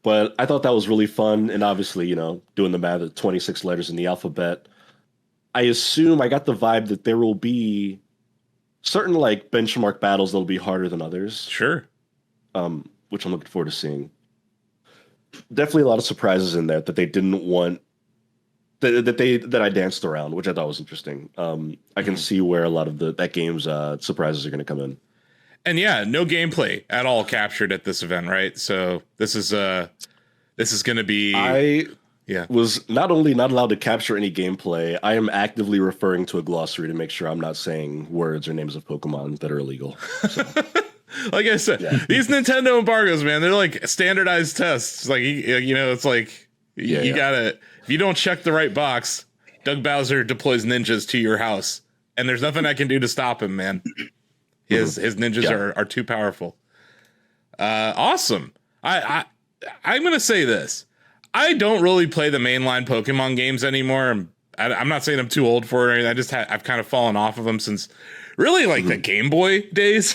But I thought that was really fun, and obviously, you know, doing the math at 26 letters in the alphabet, I assume I got the vibe that there will be certain like benchmark battles that'll be harder than others. Sure. Which I'm looking forward to seeing. Definitely a lot of surprises in there that they didn't want that I danced around, which I thought was interesting. I can see where a lot of that game's surprises are going to come in. And yeah, no gameplay at all captured at this event, right? So this is going to be. I Yeah. was not only not allowed to capture any gameplay, I am actively referring to a glossary to make sure I'm not saying words or names of Pokemon that are illegal. So, Like I said, these Nintendo embargoes, man, they're like standardized tests. Like, you know, it's like you gotta, if you don't check the right box, Doug Bowser deploys ninjas to your house, and there's nothing I can do to stop him, man. His ninjas are too powerful. Awesome. I'm gonna say this. I don't really play the mainline Pokemon games anymore. I'm not saying I'm too old for it or anything. I've kind of fallen off of them since really like the Game Boy days,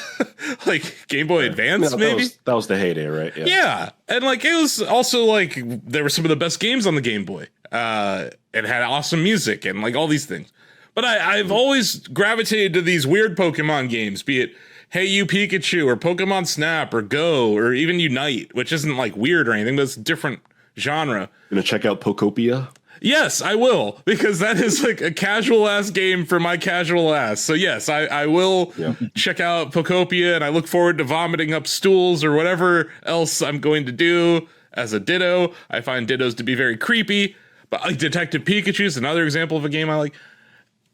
like Game Boy Advance, maybe. That was the heyday, right? Yeah. And like, it was also like, there were some of the best games on the Game Boy. It had awesome music and like all these things. But I've always gravitated to these weird Pokemon games, be it Hey You Pikachu or Pokemon Snap or Go or even Unite, which isn't like weird or anything, but it's a different genre. Gonna check out Pokopia? Yes, I will, because that is like a casual ass game for my casual ass. So yes, I will check out Pokopia, and I look forward to vomiting up stools or whatever else I'm going to do as a Ditto. I find Dittos to be very creepy, but like Detective Pikachu is another example of a game I like.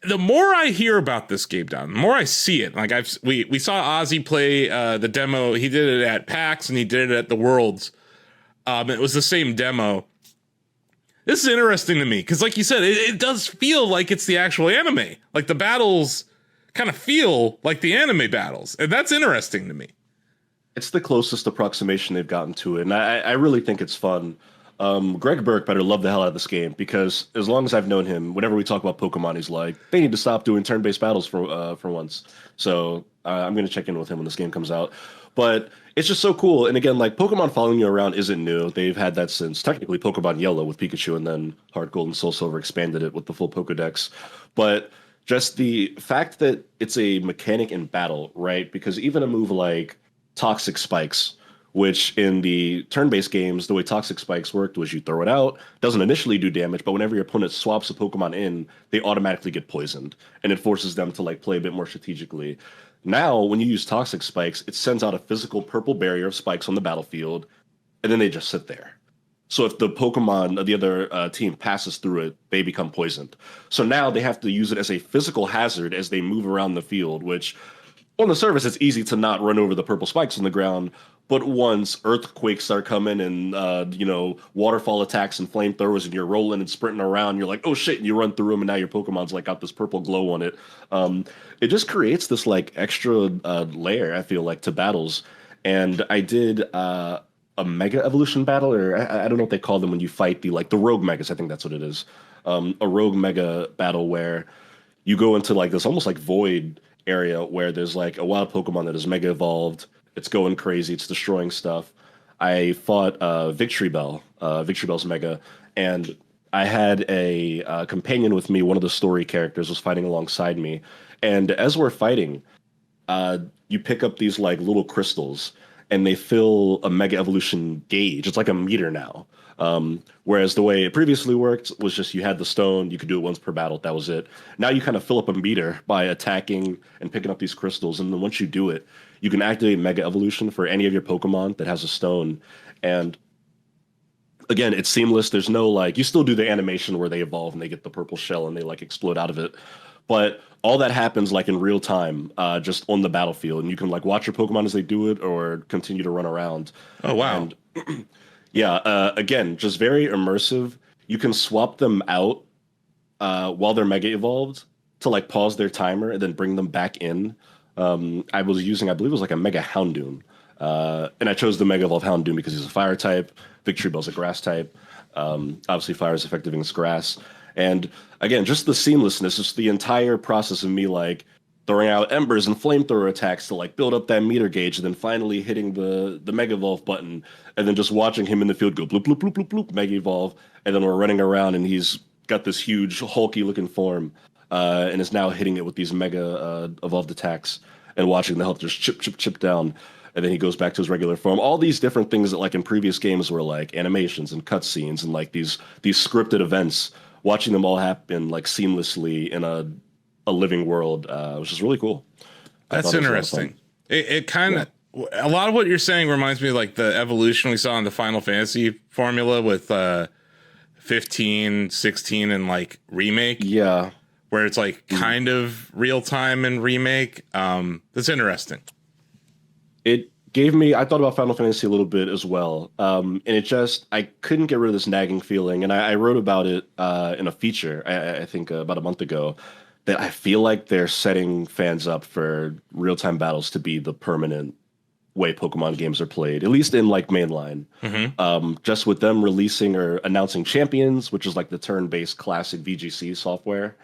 The more I hear about this game, Don, the more I see it. Like we saw Ozzy play the demo. He did it at PAX and he did it at the Worlds. It was the same demo. This is interesting to me because, like you said, it does feel like it's the actual anime. Like the battles kind of feel like the anime battles, and that's interesting to me. It's the closest approximation they've gotten to it, and I really think it's fun. Greg Burke better love the hell out of this game because as long as I've known him, whenever we talk about Pokemon, he's like, they need to stop doing turn-based battles for once. So I'm going to check in with him when this game comes out. But it's just so cool. And again, like Pokemon following you around isn't new. They've had that since technically Pokemon Yellow with Pikachu, and then Heart Gold and Soul Silver expanded it with the full Pokedex. But just the fact that it's a mechanic in battle, right? Because even a move like Toxic Spikes, which in the turn-based games, the way Toxic Spikes worked was you throw it out, doesn't initially do damage, but whenever your opponent swaps a Pokemon in, they automatically get poisoned, and it forces them to like play a bit more strategically. Now, when you use Toxic Spikes, it sends out a physical purple barrier of spikes on the battlefield, and then they just sit there. So if the Pokemon of the other team passes through it, they become poisoned. So now they have to use it as a physical hazard as they move around the field, which on the surface, it's easy to not run over the purple spikes on the ground. But once earthquakes start coming and, waterfall attacks and flamethrowers and you're rolling and sprinting around, you're like, oh shit, and you run through them and now your Pokemon's like got this purple glow on it. It just creates this like extra layer, I feel like, to battles. And I did a Mega Evolution battle, or I don't know what they call them when you fight the rogue Megas. I think that's what it is. a rogue mega battle where you go into like this almost like void area where there's like a wild Pokemon that is mega evolved. It's going crazy. It's destroying stuff. I fought Victory Bell. Victory Bell's mega, and I had a companion with me. One of the story characters was fighting alongside me, and as we're fighting, you pick up these like little crystals, and they fill a mega evolution gauge. It's like a meter now. Whereas the way it previously worked was just you had the stone, you could do it once per battle, that was it. Now you kind of fill up a meter by attacking and picking up these crystals, and then once you do it, you can activate Mega Evolution for any of your Pokemon that has a stone. And again, it's seamless. There's no like, you still do the animation where they evolve and they get the purple shell and they like explode out of it. But all that happens like in real time, just on the battlefield. And you can like watch your Pokemon as they do it or continue to run around. Oh, wow. And yeah, again, just very immersive. You can swap them out while they're mega evolved to like pause their timer and then bring them back in. I was using, I believe it was like a Mega Houndoom. And I chose the Mega Evolve Houndoom because he's a fire type. Victory Bell's a grass type. Obviously, fire is effective against grass. And again, just the seamlessness, just the entire process of me like throwing out embers and flamethrower attacks to like build up that meter gauge, and then finally hitting the Mega Evolve button, and then just watching him in the field go bloop, bloop, bloop, bloop, bloop, Mega Evolve. And then we're running around and he's got this huge hulky looking form. And is now hitting it with these mega evolved attacks and watching the health just chip down. And then he goes back to his regular form. All these different things that like in previous games were like animations and cutscenes and like these scripted events, watching them all happen like seamlessly in a living world, which is really cool. That's interesting. It kind of, a lot of what you're saying reminds me of like the evolution we saw in the Final Fantasy formula with 15, 16 and like remake. Yeah. Where it's like kind of real time and remake. That's interesting. It gave me, I thought about Final Fantasy a little bit as well. And it just, I couldn't get rid of this nagging feeling. And I wrote about it in a feature, I think about a month ago, that I feel like they're setting fans up for real time battles to be the permanent way Pokemon games are played, at least in like mainline. Just with them releasing or announcing Champions, which is like the turn-based classic VGC software,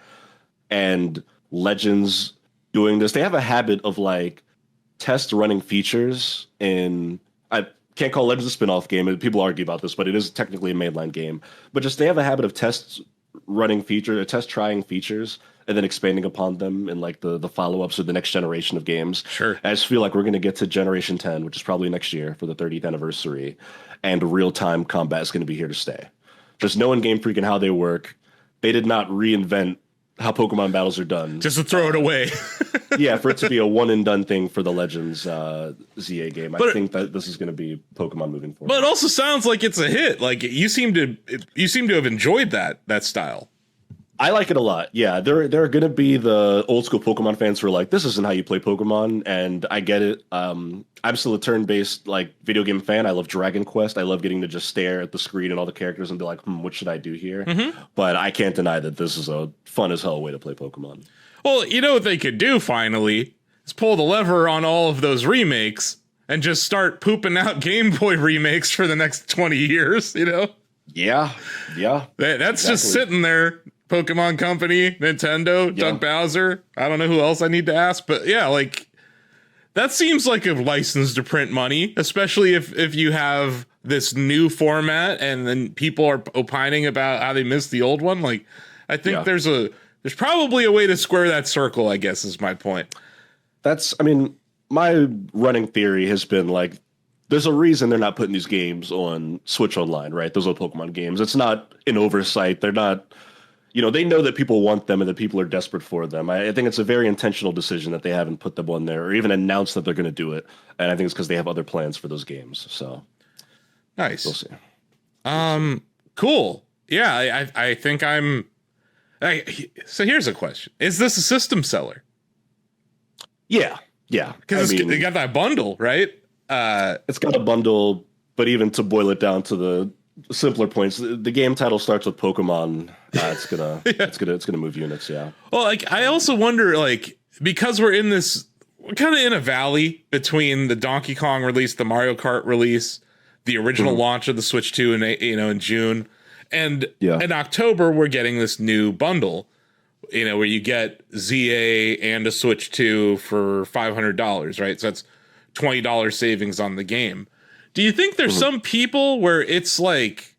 and Legends doing this. They have a habit of like test running features in, I can't call Legends a spin-off game, and people argue about this, but it is technically a mainline game. But just they have a habit of test trying features and then expanding upon them in like the follow-ups or the next generation of games. Sure. I just feel like we're going to get to Generation 10, which is probably next year for the 30th anniversary, and real-time combat is going to be here to stay. Just knowing Game Freak and how they work, they did not reinvent how Pokemon battles are done. Just to throw it away. Yeah, for it to be a one and done thing for the Legends ZA game. I think that this is going to be Pokemon moving forward. But it also sounds like it's a hit. Like you seem to have enjoyed that style. I like it a lot. Yeah, there are going to be the old school Pokemon fans who are like, this isn't how you play Pokemon, and I get it. I'm still a turn-based like video game fan. I love Dragon Quest. I love getting to just stare at the screen and all the characters and be like, what should I do here? But I can't deny that this is a fun as hell way to play Pokemon. Well, you know what they could do finally is pull the lever on all of those remakes and just start pooping out Game Boy remakes for the next 20 years, you know? Yeah. That's exactly. Just sitting there. Pokemon Company, Nintendo, Doug Bowser. I don't know who else I need to ask, but yeah, like that seems like a license to print money, especially if you have this new format and then people are opining about how they missed the old one. Like, I think there's probably a way to square that circle, I guess is my point. My running theory has been like, there's a reason they're not putting these games on Switch Online, right? Those old Pokemon games. It's not an oversight. They're not, they know that people want them and that people are desperate for them. I think it's a very intentional decision that they haven't put them on there or even announced that they're going to do it. And I think it's because they have other plans for those games. So nice. We'll see. Cool. Yeah, I think so here's a question. Is this a system seller? Yeah. Because they got that bundle, right? It's got a bundle, but even to boil it down to the simpler points, the game title starts with Pokemon. It's gonna move units. Yeah. Well, like I also wonder, like, because we're kind of in a valley between the Donkey Kong release, the Mario Kart release, the original launch of the Switch 2 in June, And Yeah. in October, we're getting this new bundle, where you get ZA and a Switch 2 for $500, right? So that's $20 savings on the game. Do you think there's some people where it's like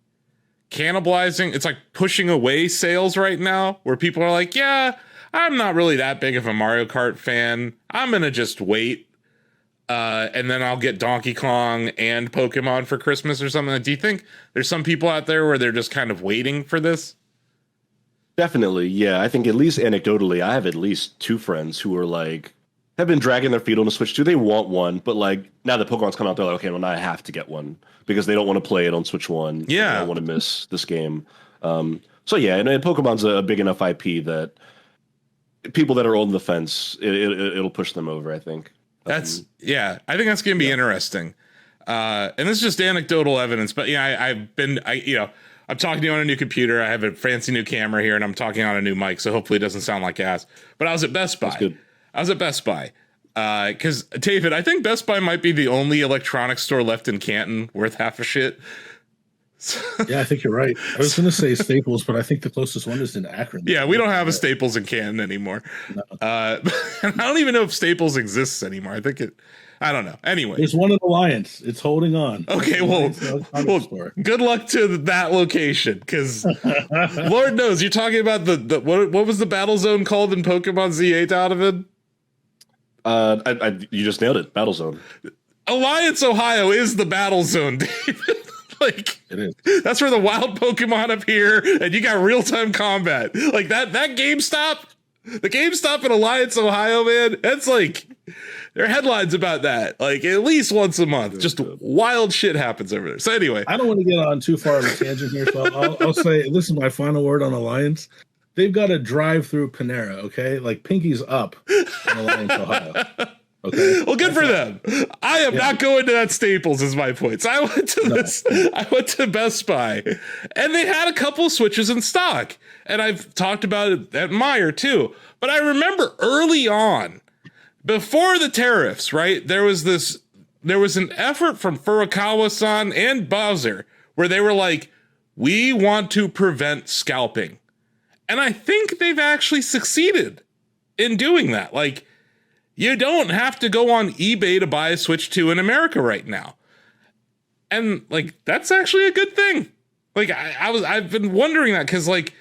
cannibalizing, it's like pushing away sales right now, where people are like, yeah, I'm not really that big of a Mario Kart fan. I'm going to just wait. And then I'll get Donkey Kong and Pokemon for Christmas or something. Do you think there's some people out there where they're just kind of waiting for this? Definitely, yeah. I think at least anecdotally, I have at least 2 friends who are like have been dragging their feet on the Switch 2. They want one, but like now that Pokemon's come out, they're like, okay, well now I have to get one because they don't want to play it on Switch 1. Yeah, they don't want to miss this game. So yeah, and Pokemon's a big enough IP that people that are on the fence, it'll push them over, I think. I think that's gonna be interesting. And this is just anecdotal evidence, but I'm talking to you on a new computer. I have a fancy new camera here, and I'm talking on a new mic, so hopefully it doesn't sound like ass. But I was at Best Buy. That's good. I was at Best Buy because, David, I think Best Buy might be the only electronics store left in Canton worth half a shit. Yeah, I think you're right. I was going to say Staples, but I think the closest one is in Akron. Yeah, we don't have a Staples in Canton anymore. No. I don't even know if Staples exists anymore. I don't know. Anyway, There's one in Alliance. It's holding on. okay, well, good luck to that location, because Lord knows you're talking about the what was the battle zone called in Pokemon Z8, Donovan? You just nailed it. Battle Zone. Alliance, Ohio is the battle zone, David. Like, It is. that's where the wild Pokemon appear, and you got real-time combat. Like that GameStop, the GameStop in Alliance, Ohio, man, that's like, there are headlines about that, like at least once a month. Just wild shit happens over there. So anyway, I don't want to get on too far of a tangent here, so I'll say this is my final word on Alliance. They've got a drive-through Panera, okay? Like Pinky's up in Alliance, Ohio. Okay. well, good for them. I am not going to that Staples, is my point. So I went to Best Buy, and they had a couple of Switches in stock. And I've talked about it at Meijer too. But I remember early on, before the tariffs, right? There was an effort from Furukawa-san and Bowser where they were like, we want to prevent scalping. And I think they've actually succeeded in doing that. Like, you don't have to go on eBay to buy a Switch 2 in America right now. And like, that's actually a good thing. Like, I've been wondering that, because like,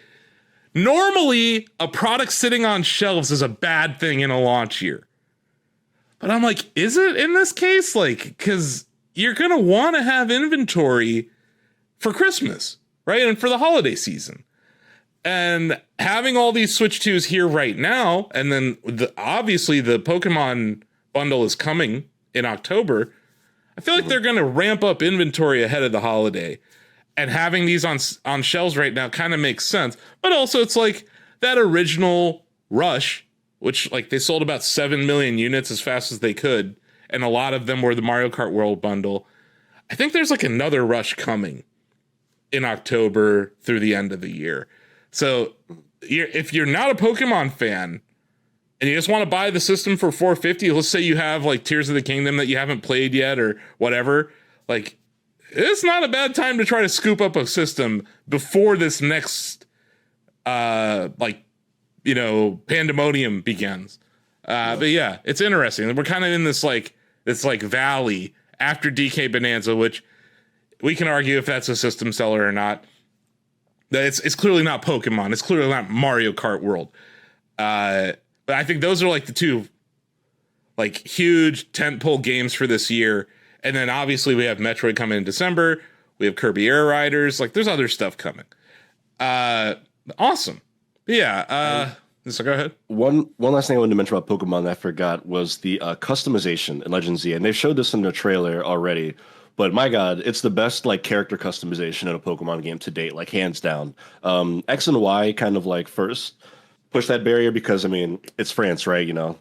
normally a product sitting on shelves is a bad thing in a launch year. But I'm like, is it in this case? Like, because you're going to want to have inventory for Christmas, right? And for the holiday season. And having all these Switch 2s here right now, and then obviously the Pokemon bundle is coming in October, I feel like they're going to ramp up inventory ahead of the holiday. And having these on shelves right now kind of makes sense. But also it's like that original rush, which like they sold about 7 million units as fast as they could. And a lot of them were the Mario Kart World bundle. I think there's like another rush coming in October through the end of the year. So if you're not a Pokemon fan and you just want to buy the system for $450, let's say you have like Tears of the Kingdom that you haven't played yet or whatever, like it's not a bad time to try to scoop up a system before this next pandemonium begins. But yeah, it's interesting. We're kind of in this valley after DK Bonanza, which we can argue if that's a system seller or not. It's clearly not Pokemon. It's clearly not Mario Kart World. But I think those are like the two like huge tentpole games for this year. And then obviously we have Metroid coming in December. We have Kirby Air Riders. Like there's other stuff coming. Awesome. Yeah. So go ahead. One last thing I wanted to mention about Pokemon that I forgot was the customization in Legends Z. And they showed this in the trailer already. But my God, it's the best like character customization in a Pokemon game to date, like hands down. X and Y kind of like first push that barrier because I mean it's France, right? You know,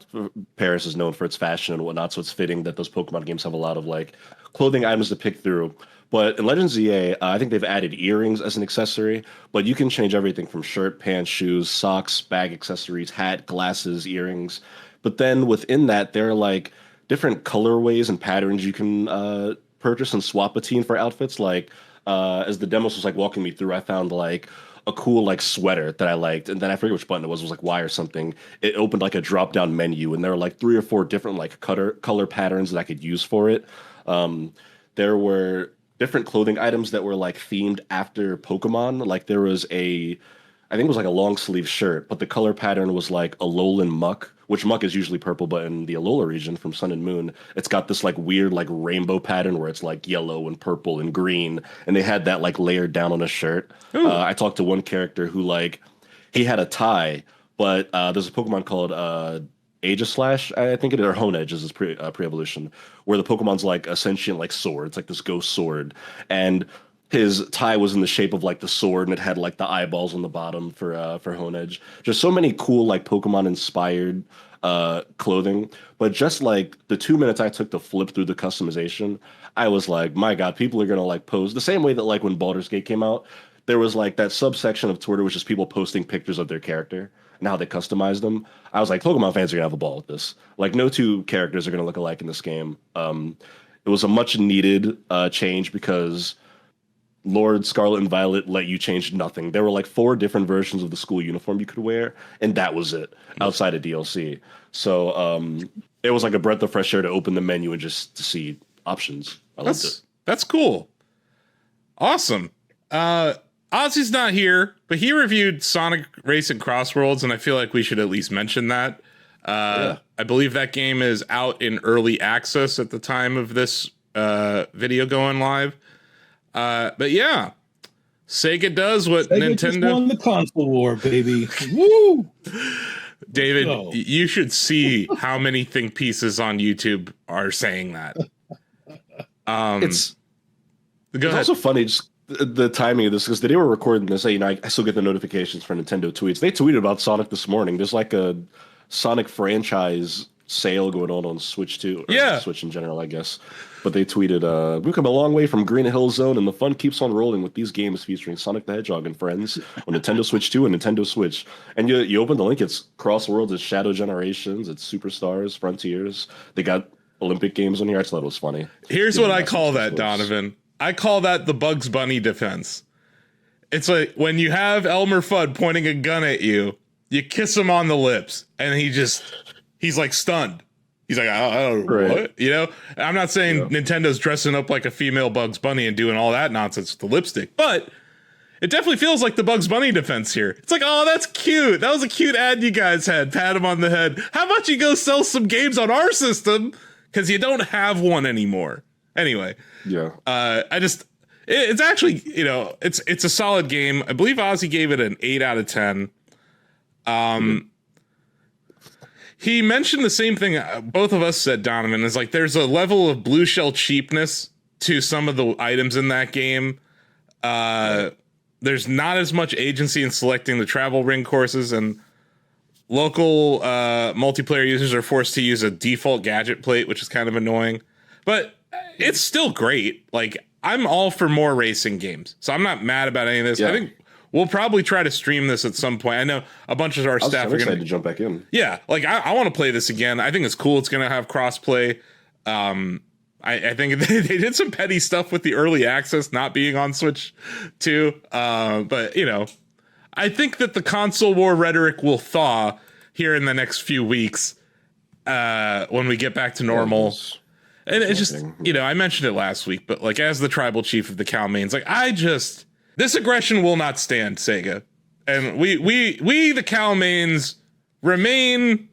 Paris is known for its fashion and whatnot, so it's fitting that those Pokemon games have a lot of like clothing items to pick through. But in Legends ZA, I think they've added earrings as an accessory, but you can change everything from shirt, pants, shoes, socks, bag accessories, hat, glasses, earrings. But then within that, there are like different colorways and patterns you can purchase and swap between for outfits. Like as the demos was like walking me through, I found like a cool like sweater that I liked, and then I forget which button it was like Y or something. It opened like a drop down menu, and there were like 3 or 4 different like color patterns that I could use for it. There were different clothing items that were like themed after Pokemon. Like there was I think it was like a long sleeve shirt, but the color pattern was like Alolan muck, which muck is usually purple, but in the Alola region from Sun and Moon, it's got this like weird like rainbow pattern where it's like yellow and purple and green, and they had that like layered down on a shirt. I talked to one character who like he had a tie, but there's a Pokemon called Aegislash, I think it is, or Honedge is his pre-evolution, where the Pokemon's like a sentient like sword. It's like this ghost sword, and his tie was in the shape of like the sword, and it had like the eyeballs on the bottom for Honedge. Just so many cool like Pokemon inspired clothing. But just like the 2 minutes I took to flip through the customization, I was like, my God, people are gonna like pose the same way that like when Baldur's Gate came out, there was like that subsection of Twitter which is people posting pictures of their character and how they customize them. I was like, Pokemon fans are gonna have a ball with this. Like no two characters are gonna look alike in this game. It was a much needed change because Lord Scarlet and Violet let you change nothing. There were like 4 different versions of the school uniform you could wear, and that was it outside of DLC. So it was like a breath of fresh air to open the menu and just to see options. I loved it. That's cool. Awesome. Ozzy's not here, but he reviewed Sonic Racing Crossworlds, and I feel like we should at least mention that. I believe that game is out in early access at the time of this video going live. But yeah, Sega does what Sega Nintendo just won the console war, baby. Woo! David, you should see how many think pieces on YouTube are saying that. It's also funny just the timing of this because they were recording this. I still get the notifications for Nintendo tweets. They tweeted about Sonic this morning. There's like a Sonic franchise sale going on Switch too. Switch in general, I guess. But they tweeted, we've come a long way from Green Hill Zone, and the fun keeps on rolling with these games featuring Sonic the Hedgehog and friends on Nintendo Switch 2 and Nintendo Switch. And you open the link, it's Crossworlds, it's Shadow Generations, it's Superstars, Frontiers. They got Olympic games on here. I just thought it was funny. Here's what I call that, Donovan. I call that the Bugs Bunny defense. It's like when you have Elmer Fudd pointing a gun at you, you kiss him on the lips, and he's like stunned. He's like, oh, what? You know, I'm not saying Nintendo's dressing up like a female Bugs Bunny and doing all that nonsense with the lipstick, but it definitely feels like the Bugs Bunny defense here. It's like, oh, that's cute. That was a cute ad you guys had. Pat him on the head. How about you go sell some games on our system? Because you don't have one anymore. Anyway. Yeah. It's actually, you know, it's a solid game. I believe Ozzy gave it an 8 out of 10. He mentioned the same thing both of us said, Donovan, is like there's a level of blue shell cheapness to some of the items in that game. There's not as much agency in selecting the travel ring courses, and local multiplayer users are forced to use a default gadget plate, which is kind of annoying. But it's still great. Like, I'm all for more racing games, so I'm not mad about any of this. Yeah. I think we'll probably try to stream this at some point. I know a bunch of our staff are excited to jump back in. Yeah, like I want to play this again. I think it's cool. It's going to have crossplay. I think they did some petty stuff with the early access not being on Switch too. But you know, I think that the console war rhetoric will thaw here in the next few weeks when we get back to normal. And it's just, you know, I mentioned it last week, but like as the tribal chief of the Calmains, like this aggression will not stand, Sega. And we the Calmains remain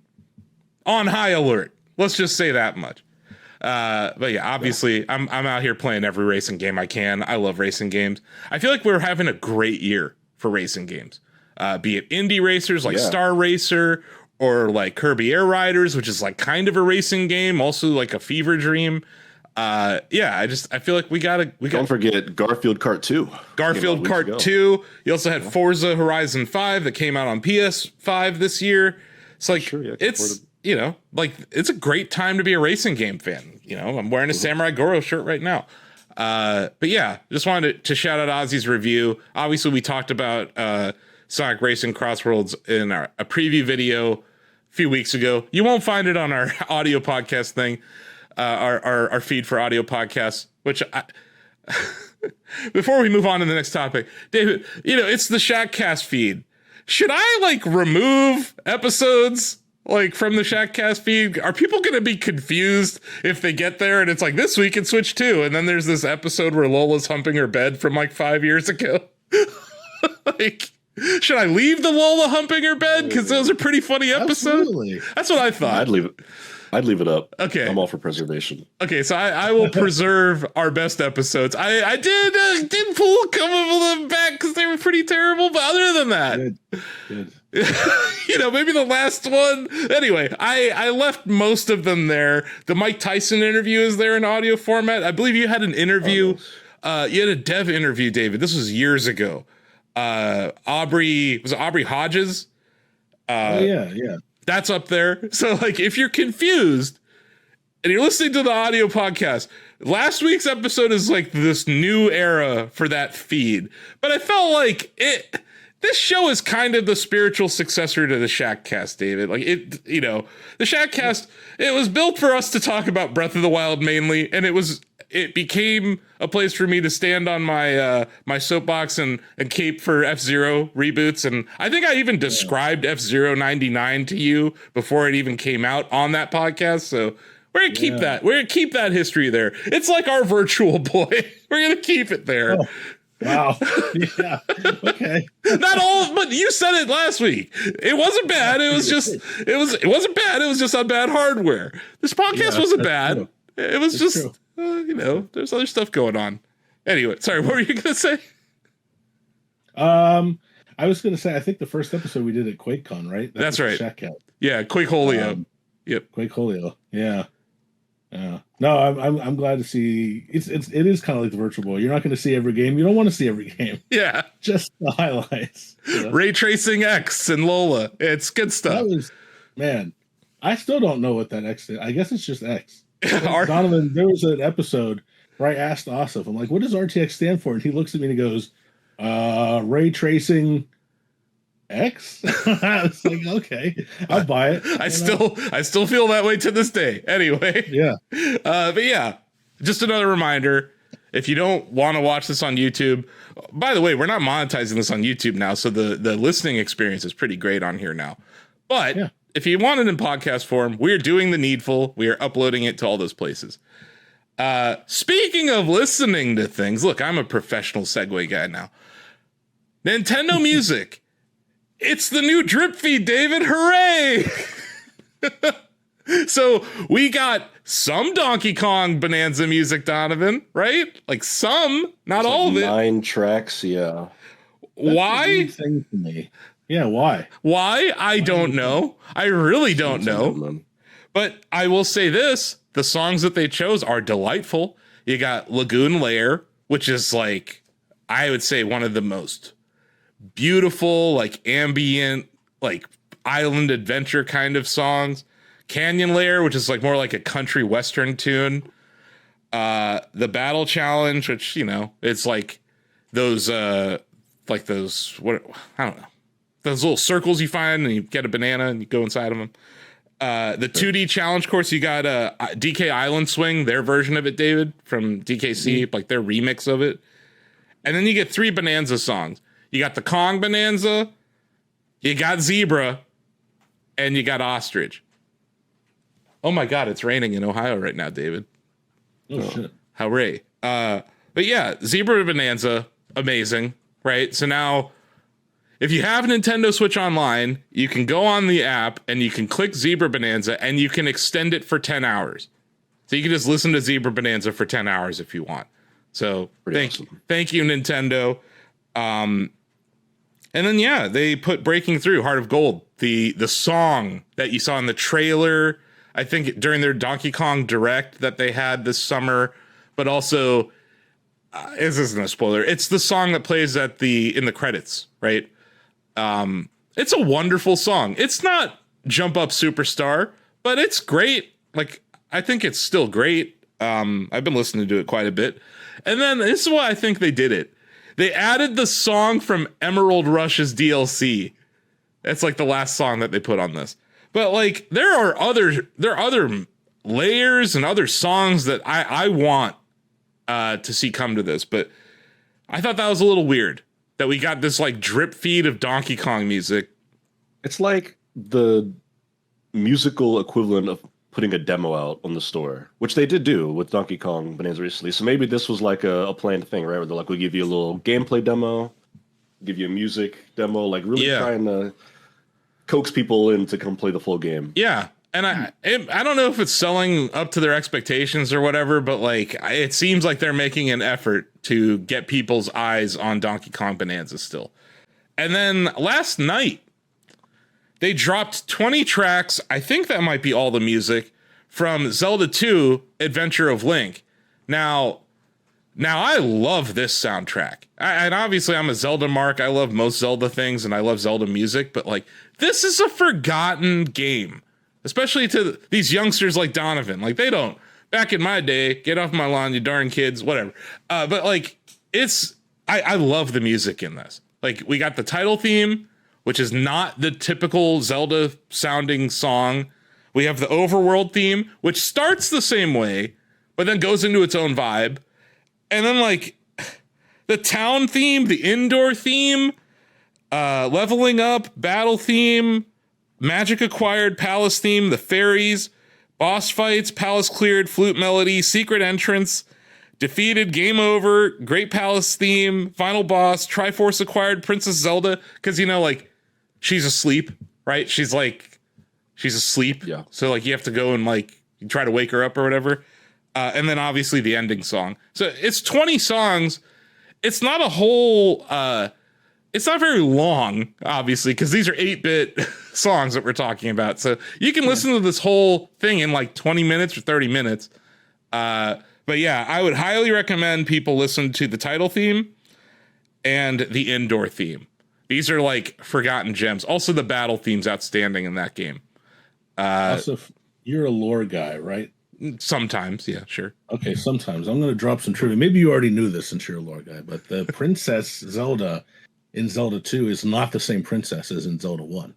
on high alert. Let's just say that much. But yeah, obviously I'm out here playing every racing game I can. I love racing games. I feel like we're having a great year for racing games. Be it indie racers like Star Racer or like Kirby Air Riders, which is like kind of a racing game, also like a fever dream. I feel like we don't forget Garfield Kart 2. Garfield Kart 2. You also had Forza Horizon 5 that came out on PS5 this year. It's like you know, like it's a great time to be a racing game fan. You know, I'm wearing a Samurai Goro shirt right now. But yeah, just wanted to shout out Ozzy's review. Obviously, we talked about Sonic Racing Crossworlds in a preview video a few weeks ago. You won't find it on our audio podcast thing, our feed for audio podcasts, which Before we move on to the next topic, David, it's the Shackcast feed. Should I like remove episodes like from the Shackcast feed? Are people going to be confused if they get there and it's like this week in Switch 2 and then there's this episode where Lola's humping her bed from like 5 years ago? Like, should I leave the Lola humping her bed? Because those are pretty funny episodes. Absolutely. That's what I thought. I'd leave it up. Okay. I'm all for preservation. Okay, so I will preserve our best episodes. I did pull a couple of them back because they were pretty terrible, but other than that, Good. Maybe the last one. Anyway, I left most of them there. The Mike Tyson interview is there in audio format. I believe you had an interview. You had a dev interview, David. This was years ago. Aubrey Hodges? Yeah. That's up there. So, like, if you're confused and you're listening to the audio podcast, last week's episode is like this new era for that feed. But I felt like this show is kind of the spiritual successor to the Shackcast, David. Like, the Shackcast, it was built for us to talk about Breath of the Wild mainly, and it became a place for me to stand on my my soapbox and cape for F-Zero reboots. And I think I even described F-Zero 99 to you before it even came out on that podcast. So we're gonna keep that. We're gonna keep that history there. It's like our virtual boy. We're gonna keep it there. Oh, wow. Yeah. Okay. Not all, but you said it last week. It wasn't bad. It was just it wasn't bad. It was just on bad hardware. This podcast wasn't bad. True. It was That's just there's other stuff going on. Anyway, sorry, what were you gonna say? I was gonna say I think the first episode we did at QuakeCon, right? That's right. Shackcast. Yeah, Quakeholio. Yep. Quakeholio. Yeah. Yeah. No, I'm glad to see it is kind of like the virtual boy. You're not going to see every game. You don't want to see every game. Yeah. Just the highlights. Ray tracing X and Lola. It's good stuff. Man, I still don't know what that X is. I guess it's just X. Donovan, there was an episode where I asked Asif, I'm like, what does RTX stand for? And he looks at me and he goes, ray tracing X? I was like, okay, I'll buy it. I still feel that way to this day. Anyway. Yeah. But yeah, just another reminder. If you don't want to watch this on YouTube, by the way, we're not monetizing this on YouTube now, so the listening experience is pretty great on here now. But if you want it in podcast form, we're doing the needful. We are uploading it to all those places. Speaking of listening to things, look, I'm a professional segue guy now. Nintendo Music. It's the new drip feed, David. Hooray! So we got some Donkey Kong Bonanza music, Donovan, right? Like some, not all of it. 9 tracks, yeah. Why? Thing for me. Yeah, why? Why? I don't know. I really don't know. But I will say this. The songs that they chose are delightful. You got Lagoon Lair, which is like, I would say one of the most beautiful, like ambient, like island adventure kind of songs. Canyon Lair, which is like more like a country western tune. The Battle Challenge, which, it's like those, what, I don't know. Those little circles you find and you get a banana and you go inside of them. The 2D challenge course, you got DK Island Swing, their version of it, David, from DKC, like their remix of it. And then you get 3 Bonanza songs. You got the Kong Bonanza, you got Zebra, and you got Ostrich. Oh my God, it's raining in Ohio right now, David. Oh shit. Hooray. But yeah, Zebra Bonanza, amazing, right? So now, if you have Nintendo Switch Online, you can go on the app and you can click Zebra Bonanza and you can extend it for 10 hours. So you can just listen to Zebra Bonanza for 10 hours if you want. So thank you, Nintendo. And then, yeah, they put Breaking Through, Heart of Gold, the song that you saw in the trailer, I think during their Donkey Kong Direct that they had this summer, but also, this isn't a spoiler, it's the song that plays in the credits, right? It's a wonderful song. It's not Jump Up Superstar, but it's great. Like, I think it's still great. I've been listening to it quite a bit. And then this is why I think they did it. They added the song from Emerald Rush's DLC. That's like the last song that they put on this. But like there are other layers and other songs that I want to see come to this. But I thought that was a little weird that we got this like drip feed of Donkey Kong music. It's like the musical equivalent of putting a demo out on the store, which they did do with Donkey Kong Bonanza recently. So maybe this was like a planned thing, right? Where they're like, we'll give you a little gameplay demo, give you a music demo, like really trying to coax people in to come play the full game. Yeah. And I don't know if it's selling up to their expectations or whatever, but like it seems like they're making an effort to get people's eyes on Donkey Kong Bonanza still. And then last night, they dropped 20 tracks. I think that might be all the music from Zelda 2 Adventure of Link. Now I love this soundtrack. And obviously I'm a Zelda mark. I love most Zelda things and I love Zelda music, but like this is a forgotten game, especially to these youngsters like Donovan. Like they don't, back in my day, get off my lawn, you darn kids, whatever. But like I love the music in this. Like we got the title theme, which is not the typical Zelda sounding song. We have the overworld theme, which starts the same way, but then goes into its own vibe. And then like the town theme, the indoor theme, leveling up, battle theme, magic acquired, palace theme, the fairies, boss fights, palace cleared, flute melody, secret entrance, defeated, game over, great palace theme, final boss, Triforce acquired, Princess Zelda. Cause you know, like she's asleep, right? She's asleep. Yeah. So like you have to go and like try to wake her up or whatever. And then obviously the ending song. So it's 20 songs. It's not a whole, it's not very long, obviously, because these are 8-bit songs that we're talking about. So you can listen to this whole thing in like 20 minutes or 30 minutes. But yeah, I would highly recommend people listen to the title theme and the indoor theme. These are like forgotten gems. Also, the battle theme's outstanding in that game. Also, you're a lore guy, right? Sometimes, yeah, sure. Okay, sometimes. I'm going to drop some trivia. Maybe you already knew this since you're a lore guy, but the Princess Zelda in Zelda 2 is not the same princess as in Zelda 1.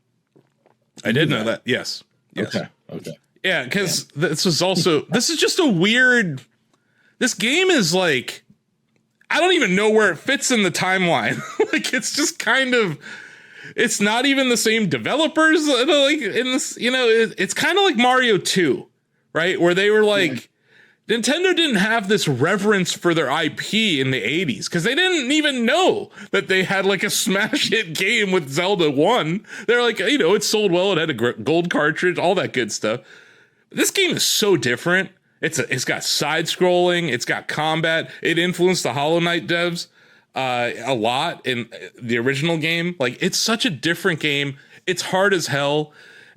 I did know that. Yes. Okay. Yeah, because this is just a weird. This game is like, I don't even know where it fits in the timeline. Like, it's just kind of, it's not even the same developers. Like in this, you know, it's kind of like Mario 2, right? Where they were like, Nintendo didn't have this reverence for their IP in the 80s because they didn't even know that they had like a smash hit game with Zelda 1. They're like, you know, it sold well. It had a gold cartridge, all that good stuff. This game is so different. It's got side scrolling. It's got combat. It influenced the Hollow Knight devs a lot in the original game. Like, it's such a different game. It's hard as hell.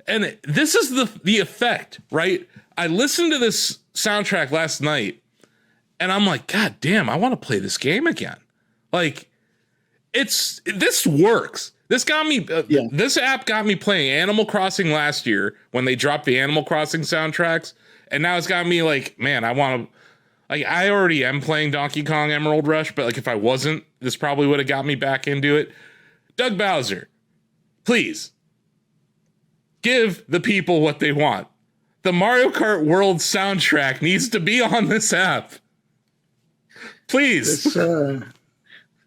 And this is the effect, right? I listened to this soundtrack last night and I'm like, God damn, I want to play this game again. Like, this works. This got me, this app got me playing Animal Crossing last year when they dropped the Animal Crossing soundtracks. And now it's got me like, man, I want to, like, I already am playing Donkey Kong Emerald Rush, but like, if I wasn't, this probably would have got me back into it. Doug Bowser, please give the people what they want. The Mario Kart World soundtrack needs to be on this app. Please.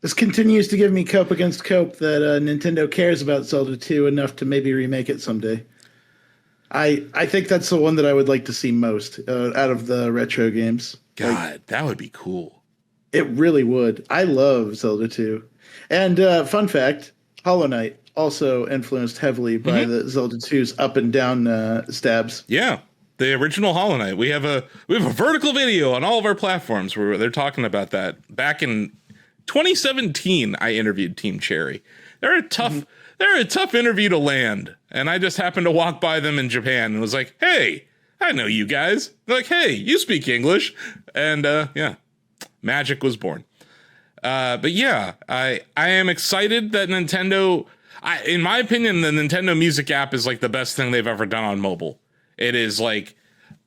This continues to give me cope against cope that Nintendo cares about Zelda 2 enough to maybe remake it someday. I think that's the one that I would like to see most out of the retro games. God, like, that would be cool. It really would. I love Zelda 2. And fun fact, Hollow Knight also influenced heavily by the Zelda 2's up and down stabs. Yeah, the original Hollow Knight. We have a vertical video on all of our platforms where they're talking about that. Back in 2017, I interviewed Team Cherry. They're a tough interview to land, and I just happened to walk by them in Japan and was like, "Hey, I know you guys." They're like, "Hey, you speak English," and yeah, magic was born. But yeah, I am excited that Nintendo. In my opinion, the Nintendo Music app is like the best thing they've ever done on mobile. It is like,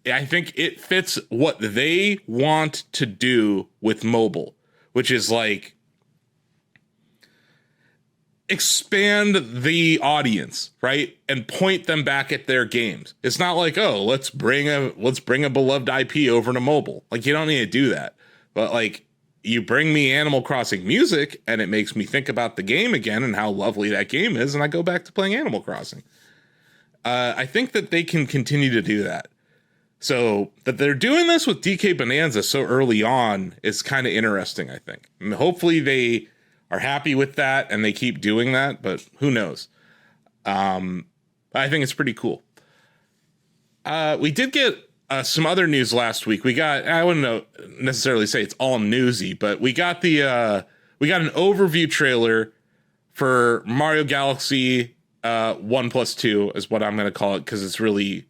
I think it fits what they want to do with mobile, which is like expand the audience, right? And point them back at their games. It's not like, oh, let's bring a beloved IP over to mobile. Like, you don't need to do that. But like, you bring me Animal Crossing music and it makes me think about the game again and how lovely that game is, and I go back to playing Animal Crossing. I think that they can continue to do that. So that they're doing this with DK Bonanza so early on is kind of interesting, I think. I mean, hopefully they are happy with that and they keep doing that, but who knows? I think it's pretty cool. We did get some other news last week. We got, I wouldn't necessarily say it's all newsy, but we got an overview trailer for Mario Galaxy 1+2 is what I'm going to call it, because it's really,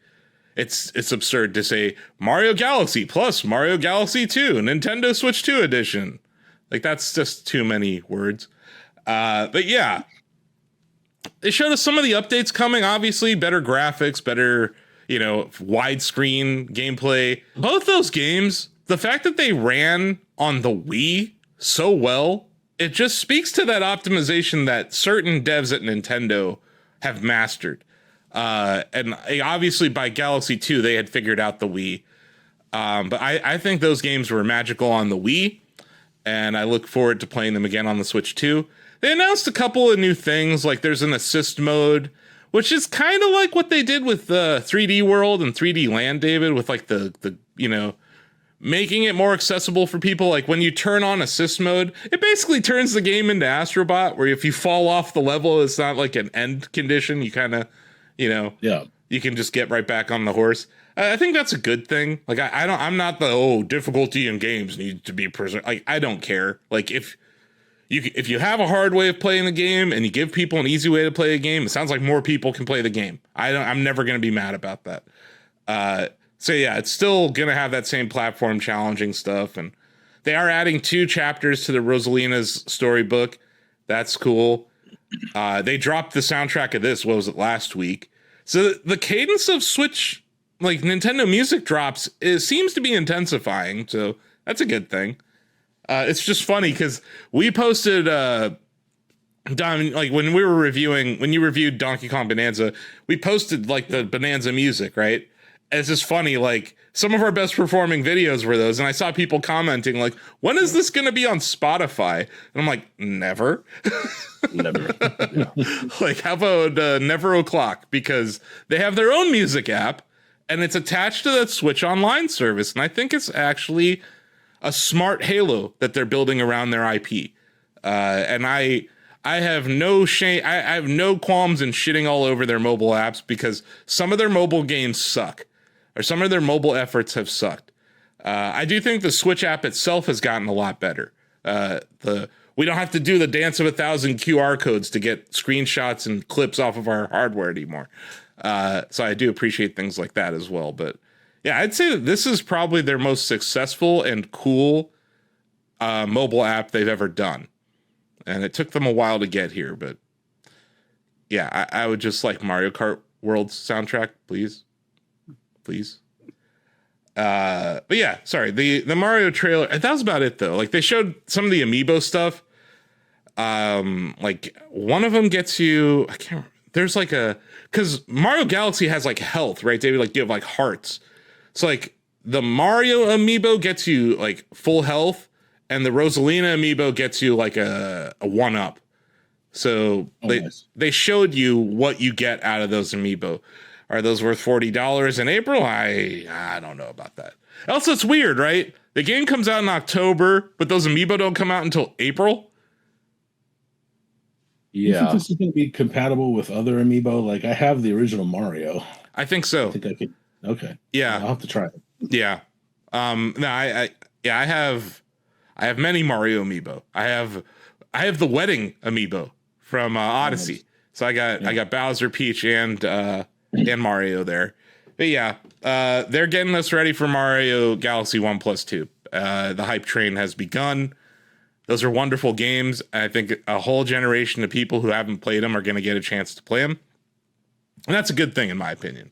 it's absurd to say Mario Galaxy plus Mario Galaxy 2 Nintendo Switch 2 edition. Like, that's just too many words. But yeah, they showed us some of the updates coming. Obviously, better graphics, better, widescreen gameplay. Both those games, the fact that they ran on the Wii so well, it just speaks to that optimization that certain devs at Nintendo have mastered. And obviously by Galaxy 2, they had figured out the Wii. But I think those games were magical on the Wii, and I look forward to playing them again on the Switch 2. They announced a couple of new things, like there's an assist mode, which is kind of like what they did with 3D World and 3D Land, David, with like the making it more accessible for people. Like when you turn on assist mode, it basically turns the game into Astrobot, where if you fall off the level, it's not like an end condition. You kind of, you can just get right back on the horse. I think that's a good thing. Like I'm not the difficulty in games needs to be preserved. Like I don't care. Like if you have a hard way of playing the game and you give people an easy way to play a game, it sounds like more people can play the game. I'm never going to be mad about that. So yeah, it's still going to have that same platform challenging stuff. And they are adding 2 chapters to the Rosalina's storybook. That's cool. They dropped the soundtrack of this, what was it, last week? So the cadence of Switch, like Nintendo music drops, seems to be intensifying. So that's a good thing. It's just funny because we posted, Don, like when you reviewed Donkey Kong Bonanza, we posted like the Bonanza music, right? And it's just funny, like some of our best performing videos were those, and I saw people commenting like, when is this going to be on Spotify? And I'm like, never. Never. Like, how about Never O'Clock? Because they have their own music app, and it's attached to that Switch Online service, and I think it's actually a smart halo that they're building around their IP. And I have no shame. I have no qualms in shitting all over their mobile apps, because some of their mobile games suck, or some of their mobile efforts have sucked. I do think the Switch app itself has gotten a lot better. We don't have to do the dance of 1,000 QR codes to get screenshots and clips off of our hardware anymore. So I do appreciate things like that as well. But yeah, I'd say that this is probably their most successful and cool mobile app they've ever done. And it took them a while to get here, but yeah, I would just like Mario Kart World's soundtrack, please. But yeah, sorry, the Mario trailer, that was about it though. Like they showed some of the amiibo stuff. Like one of them gets you, I can't remember. There's like because Mario Galaxy has like health, right, David? Like you have like hearts. So like the Mario amiibo gets you like full health, and the Rosalina amiibo gets you like a 1-up. So they showed you what you get out of those amiibo. Are those worth $40 in April? I don't know about that. Also, it's weird, right? The game comes out in October, but those amiibo don't come out until April. You Yeah. think this is going to be compatible with other amiibo? Like I have the original Mario. I think so. I think I could. Okay. Yeah. I'll have to try it. Yeah. No, I have many Mario amiibo. I have the wedding amiibo from Odyssey. So I got Bowser, Peach, and Mario there. But yeah, they're getting us ready for Mario Galaxy 1+2. The hype train has begun. Those are wonderful games. I think a whole generation of people who haven't played them are going to get a chance to play them. And that's a good thing, in my opinion,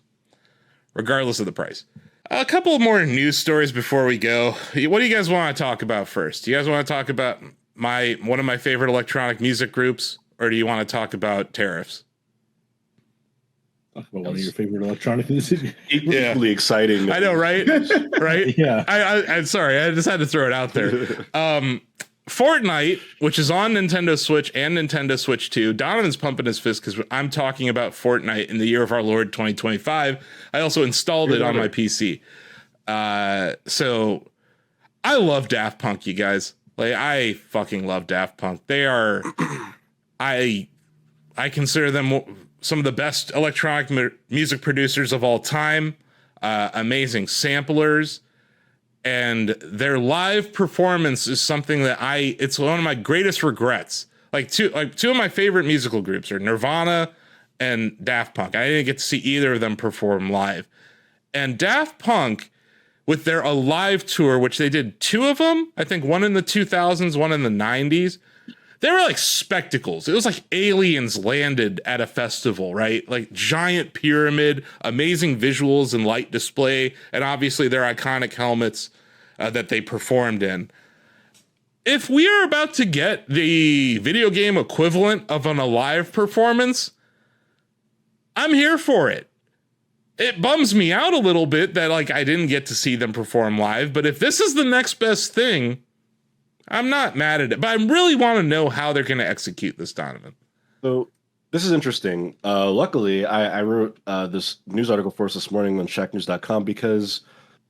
regardless of the price. A couple of more news stories before we go. What do you guys want to talk about first? Do you guys want to talk about one of my favorite electronic music groups, or do you want to talk about tariffs? Talk about one of your favorite electronic music. Equally exciting. I know, right? Right? Yeah. I'm sorry. I just had to throw it out there. Fortnite, which is on Nintendo Switch and Nintendo Switch 2. Donovan's pumping his fist because I'm talking about Fortnite in the year of our Lord 2025. I also installed it on my PC. So I love Daft Punk, you guys. Like, I fucking love Daft Punk. They are, I consider them some of the best electronic music producers of all time. Amazing samplers. And their live performance is something that it's one of my greatest regrets. Like two of my favorite musical groups are Nirvana and Daft Punk. I didn't get to see either of them perform live. And Daft Punk, with their Alive tour, which they did 2 of them, I think one in the 2000s, one in the 90s, they were like spectacles. It was like aliens landed at a festival, right? Like giant pyramid, amazing visuals and light display, and obviously their iconic helmets that they performed in. If we are about to get the video game equivalent of an Alive performance, I'm here for it. It bums me out a little bit that like I didn't get to see them perform live, but if this is the next best thing, I'm not mad at it. But I really want to know how they're going to execute this, Donovan. So this is interesting. Luckily, I wrote this news article for us this morning on Shacknews.com because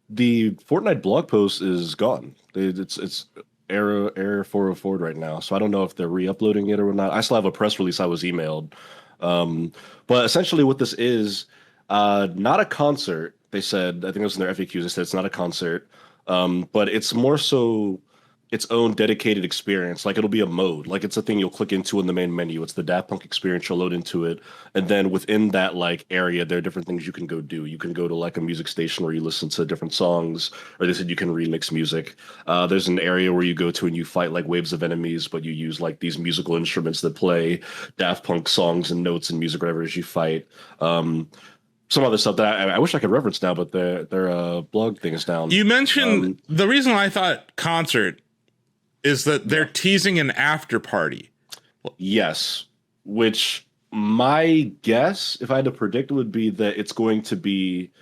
the Fortnite blog post is gone. It's error 404 right now. So I don't know if they're re-uploading it or not. I still have a press release I was emailed. But essentially what this is, not a concert, they said. I think it was in their FAQs. They said it's not a concert, but it's more so its own dedicated experience. Like it'll be a mode. Like it's a thing you'll click into in the main menu. It's the Daft Punk experience. You'll load into it, and then within that like area, there are different things you can go do. You can go to like a music station where you listen to different songs, or they said you can remix music. There's an area where you go to and you fight like waves of enemies, but you use like these musical instruments that play Daft Punk songs and notes and music whatever as you fight. Some other stuff that I wish I could reference now, but their blog thing is down. You mentioned the reason why I thought concert is that they're teasing an after party. Yes, which my guess, if I had to predict, would be that it's going to be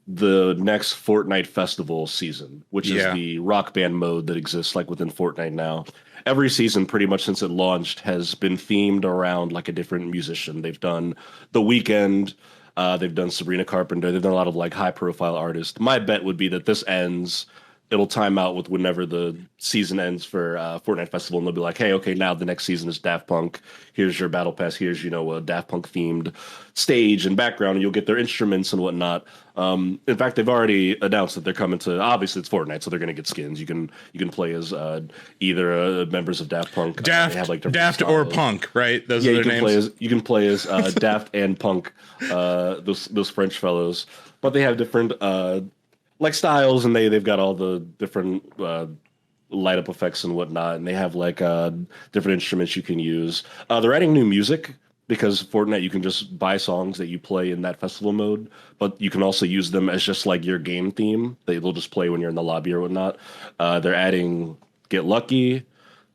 the next Fortnite festival season, which is the rock band mode that exists like within Fortnite now. Every season, pretty much since it launched, has been themed around like a different musician. They've done The Weeknd. They've done Sabrina Carpenter. They've done a lot of like high profile artists. My bet would be that this ends. It'll time out with whenever the season ends for Fortnite Festival, and they'll be like, hey, okay, now the next season is Daft Punk. Here's your battle pass. Here's, a Daft Punk themed stage and background, and you'll get their instruments and whatnot. In fact, they've already announced that they're coming to, obviously it's Fortnite, so they're going to get skins. You can play as either members of Daft Punk. Daft, have, like, Daft or Punk, right? Those are their names. You can play as Daft and Punk, those French fellows. But they have different like styles, and they've got all the different light up effects and whatnot, and they have like different instruments you can use. They're adding new music because Fortnite you can just buy songs that you play in that festival mode, but you can also use them as just like your game theme. They'll just play when you're in the lobby or whatnot. They're adding Get Lucky.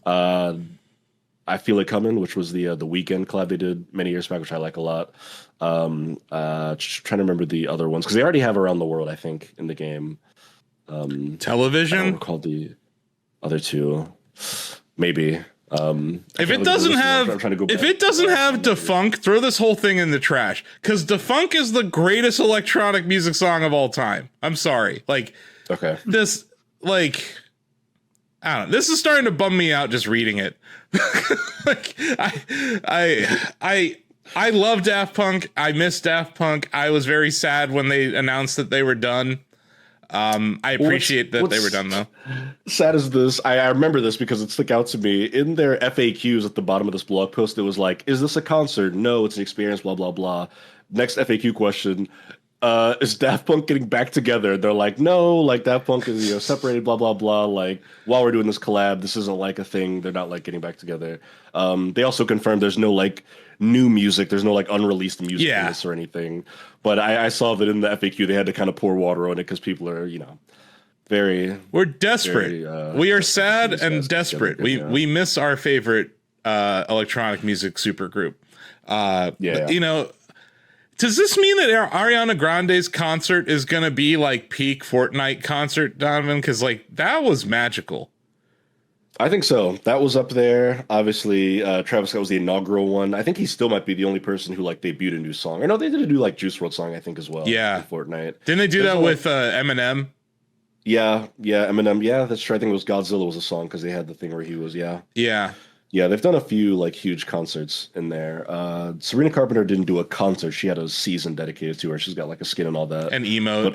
I Feel It Coming, which was the Weeknd collab they did many years back, which I like a lot. Just trying to remember the other ones because they already have Around the World, I think, in the game. Television. I don't recall the other two. Maybe. If it doesn't have Defunk, throw this whole thing in the trash because Defunk is the greatest electronic music song of all time. I'm sorry, like this, like. I don't know. This is starting to bum me out just reading it. Like I love Daft Punk. I miss Daft Punk. I was very sad when they announced that they were done. I appreciate that they were done though. Sad as this, I remember this because it stuck out to me. In their FAQs at the bottom of this blog post, it was like, is this a concert? No, it's an experience, blah, blah, blah. Next FAQ question. Is Daft Punk getting back together? They're like, no, like Daft Punk is separated, blah blah blah. Like while we're doing this collab, this isn't like a thing. They're not like getting back together. They also confirmed there's no like new music. There's no like unreleased music in this or anything. But I saw that in the FAQ they had to kind of pour water on it because people are we're desperate. We are sad and desperate. We miss our favorite electronic music supergroup. Does this mean that Ariana Grande's concert is going to be like peak Fortnite concert, Donovan? Because like that was magical. I think so. That was up there. Obviously, Travis Scott was the inaugural one. I think he still might be the only person who like debuted a new song. Or no, they did a new like Juice WRLD song, I think, as well. Yeah, Fortnite. Didn't they do that with Eminem? Yeah, Eminem. Yeah, that's true. I think it was Godzilla was a song because they had the thing where he was. Yeah. They've done a few like huge concerts in there. Sabrina Carpenter didn't do a concert. She had a season dedicated to her. She's got like a skin and all that. And emote. But,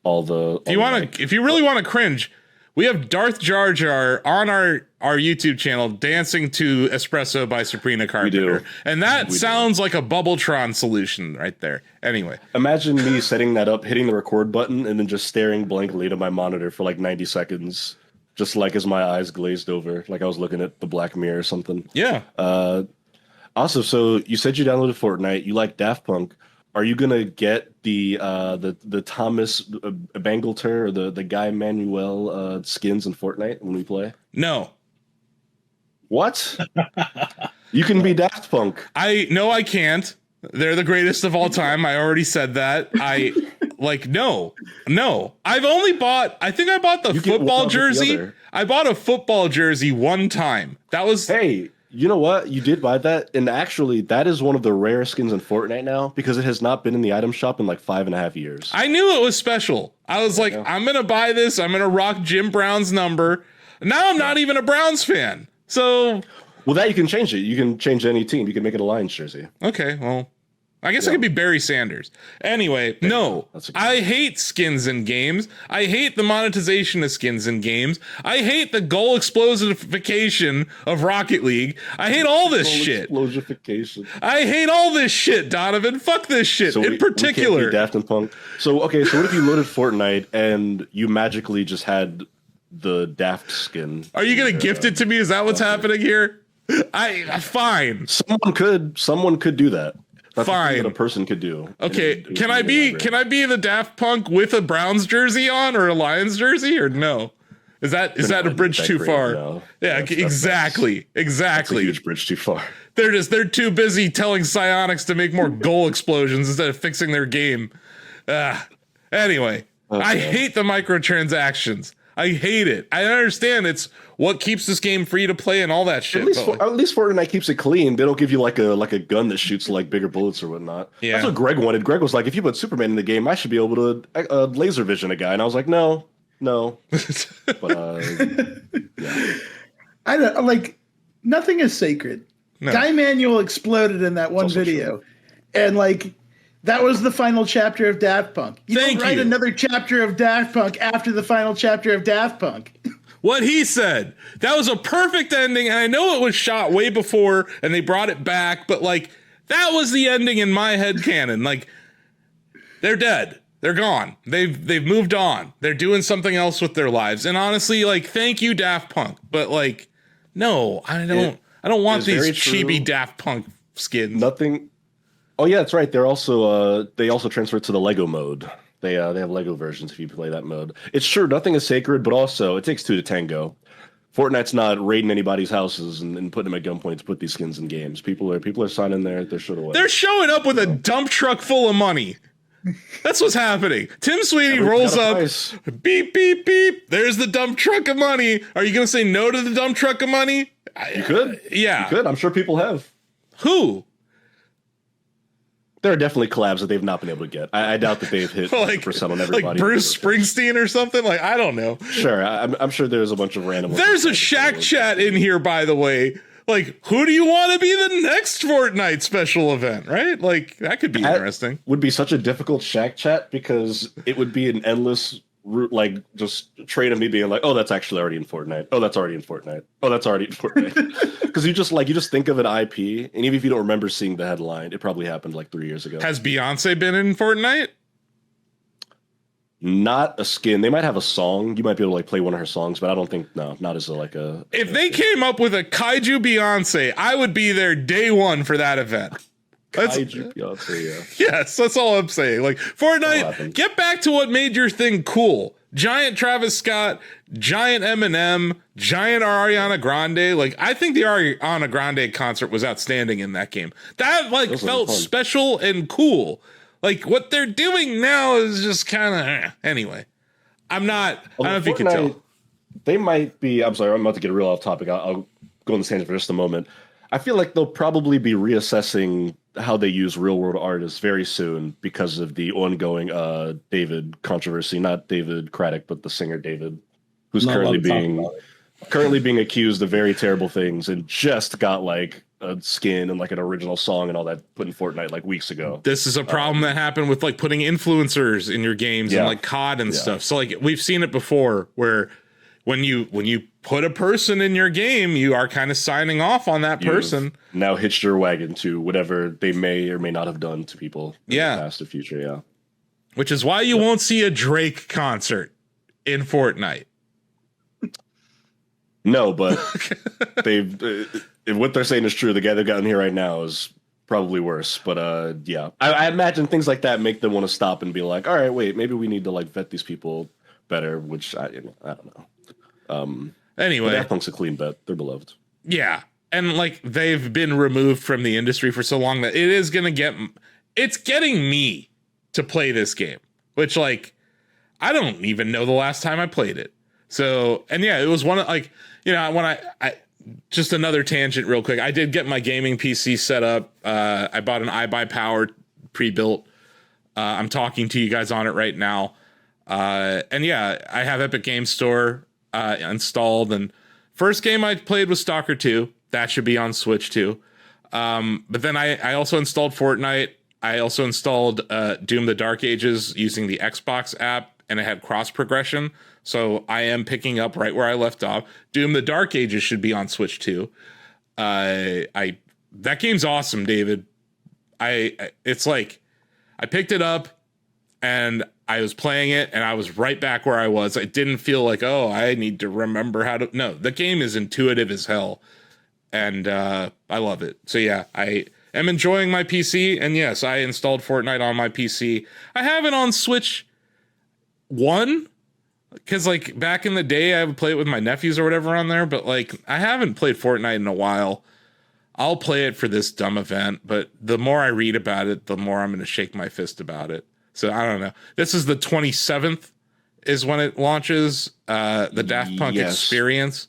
emotes. If you really want to cringe, we have Darth Jar Jar on our YouTube channel dancing to Espresso by Sabrina Carpenter. And that sounds like a Bubbletron solution right there. Anyway. Imagine me setting that up, hitting the record button, and then just staring blankly at my monitor for like 90 seconds. Just like as my eyes glazed over, like I was looking at the Black Mirror or something. Yeah. Also, so you said you downloaded Fortnite. You like Daft Punk. Are you gonna get the Thomas Bangalter or the Guy Manuel skins in Fortnite when we play? No. What? You can be Daft Punk. I can't. They're the greatest of all time. I already said that. No. I've only bought. I think I bought the football jersey. I bought a football jersey one time. That was. Hey. You know what? You did buy that, and actually, that is one of the rare skins in Fortnite now because it has not been in the item shop in like 5.5 years. I knew it was special. I was like, I'm gonna buy this. I'm gonna rock Jim Brown's number. Now I'm not even a Browns fan. So, well, that you can change it. You can change any team. You can make it a Lions jersey. Okay, well. I guess it could be Barry Sanders. Anyway, no, I hate skins in games. I hate the monetization of skins in games. I hate the goal explosification of Rocket League. I hate all this shit. I hate all this shit, Donovan. Fuck this shit in particular. We can't be Daft and Punk. So what if you loaded Fortnite and you magically just had the Daft skin? Are you going to gift it to me? Is that what's happening here? Fine. Someone could do that. That's fine. that a person could do. Okay, can I be the Daft Punk with a Browns jersey on or a Lions jersey or no? Is that a bridge too far? No. Yeah, exactly. That's a huge bridge too far. They're too busy telling psionics to make more goal explosions instead of fixing their game. Anyway, okay. I hate the microtransactions. I hate it. I understand it's what keeps this game free to play and all that shit. At least Fortnite keeps it clean. They don't give you like a gun that shoots like bigger bullets or whatnot. Yeah. That's what Greg wanted. Greg was like, if you put Superman in the game, I should be able to laser vision a guy. And I was like, no. But yeah. I don't like. Nothing is sacred. No. Guy Manuel exploded in that one video, true. And like. That was the final chapter of Daft Punk. You don't write another chapter of Daft Punk after the final chapter of Daft Punk. What he said. That was a perfect ending, and I know it was shot way before, and they brought it back, but, like, that was the ending in my head canon. Like, they're dead. They're gone. They've moved on. They're doing something else with their lives. And honestly, like, thank you, Daft Punk. But, like, no, I don't want these chibi Daft Punk skins. Nothing... Oh yeah, that's right. They also transferred to the Lego mode. They have Lego versions if you play that mode. It's true, nothing is sacred, but also it takes two to tango. Fortnite's not raiding anybody's houses and putting them at gunpoint to put these skins in games. People are signing their shit away. They're showing up with a dump truck full of money. That's what's happening. Tim Sweeney rolls up, beep, beep, beep. There's the dump truck of money. Are you going to say no to the dump truck of money? You could. Yeah. You could. I'm sure people have. Who? There are definitely collabs that they've not been able to get. I doubt that they've hit like, 100% on everybody. Like Bruce Springsteen or something? Like, I don't know. Sure. I'm sure there's a bunch of random... There's a Shack chat in here, by the way. Like, who do you want to be the next Fortnite special event, right? Like, that could be interesting. Would be such a difficult Shack chat because it would be an endless route, like, just trade of me being like, oh, that's actually already in Fortnite. Oh, that's already in Fortnite. Oh, that's already in Fortnite. Because you just think of an IP, and even if you don't remember seeing the headline, it probably happened like 3 years ago. Has Beyonce been in Fortnite? Not a skin. They might have a song. You might be able to like play one of her songs, but I don't think not as a. If they came up with a kaiju Beyonce, I would be there day one for that event. Kaiju Beyonce, Yes, that's all I'm saying. Like, Fortnite, get back to what made your thing cool. Giant Travis Scott, giant Eminem, giant Ariana Grande. Like, I think the Ariana Grande concert was outstanding in that game. That like felt special and cool. Like, what they're doing now is just kind of anyway. I don't know if you can tell. They might be. I'm sorry, I'm about to get real off topic. I'll go on the tangent for just a moment. I feel like they'll probably be reassessing how they use real world artists very soon because of the ongoing David controversy. Not David Craddock, but the singer David, who's currently being accused of very terrible things and just got like a skin and like an original song and all that put in Fortnite like weeks ago. This is a problem that happened with like putting influencers in your games and like COD and stuff. So like we've seen it before where when you put a person in your game, you are kind of signing off on that person. Now hitched your wagon to whatever they may or may not have done to people in the past or future. Yeah. Which is why you won't see a Drake concert in Fortnite. No, but if what they're saying is true, the guy they've got in here right now is probably worse. But I imagine things like that make them want to stop and be like, all right, wait, maybe we need to like vet these people better, which I don't know. Anyway, Daft Punk's a clean bet. They're beloved. Yeah. And like they've been removed from the industry for so long that it's getting me to play this game, which like, I don't even know the last time I played it. So, and yeah, it was one of like, when I just another tangent real quick. I did get my gaming PC set up. I bought an iBuyPower pre-built. I'm talking to you guys on it right now. And yeah, I have Epic Games Store installed, and first game I played was Stalker 2. That should be on Switch too. But then I also installed Fortnite. I also installed Doom the Dark Ages using the Xbox app, and it had cross progression. So I am picking up right where I left off. Doom the Dark Ages should be on Switch too. That game's awesome, David. It's like I picked it up and I was playing it and I was right back where I was. I didn't feel like, oh, I need to remember how to. No, the game is intuitive as hell. And I love it. So yeah, I am enjoying my PC. And yes, I installed Fortnite on my PC. I have it on Switch 1. Because like back in the day, I would play it with my nephews or whatever on there. But like I haven't played Fortnite in a while. I'll play it for this dumb event. But the more I read about it, the more I'm going to shake my fist about it. So I don't know. This is the 27th is when it launches, the Daft Punk experience.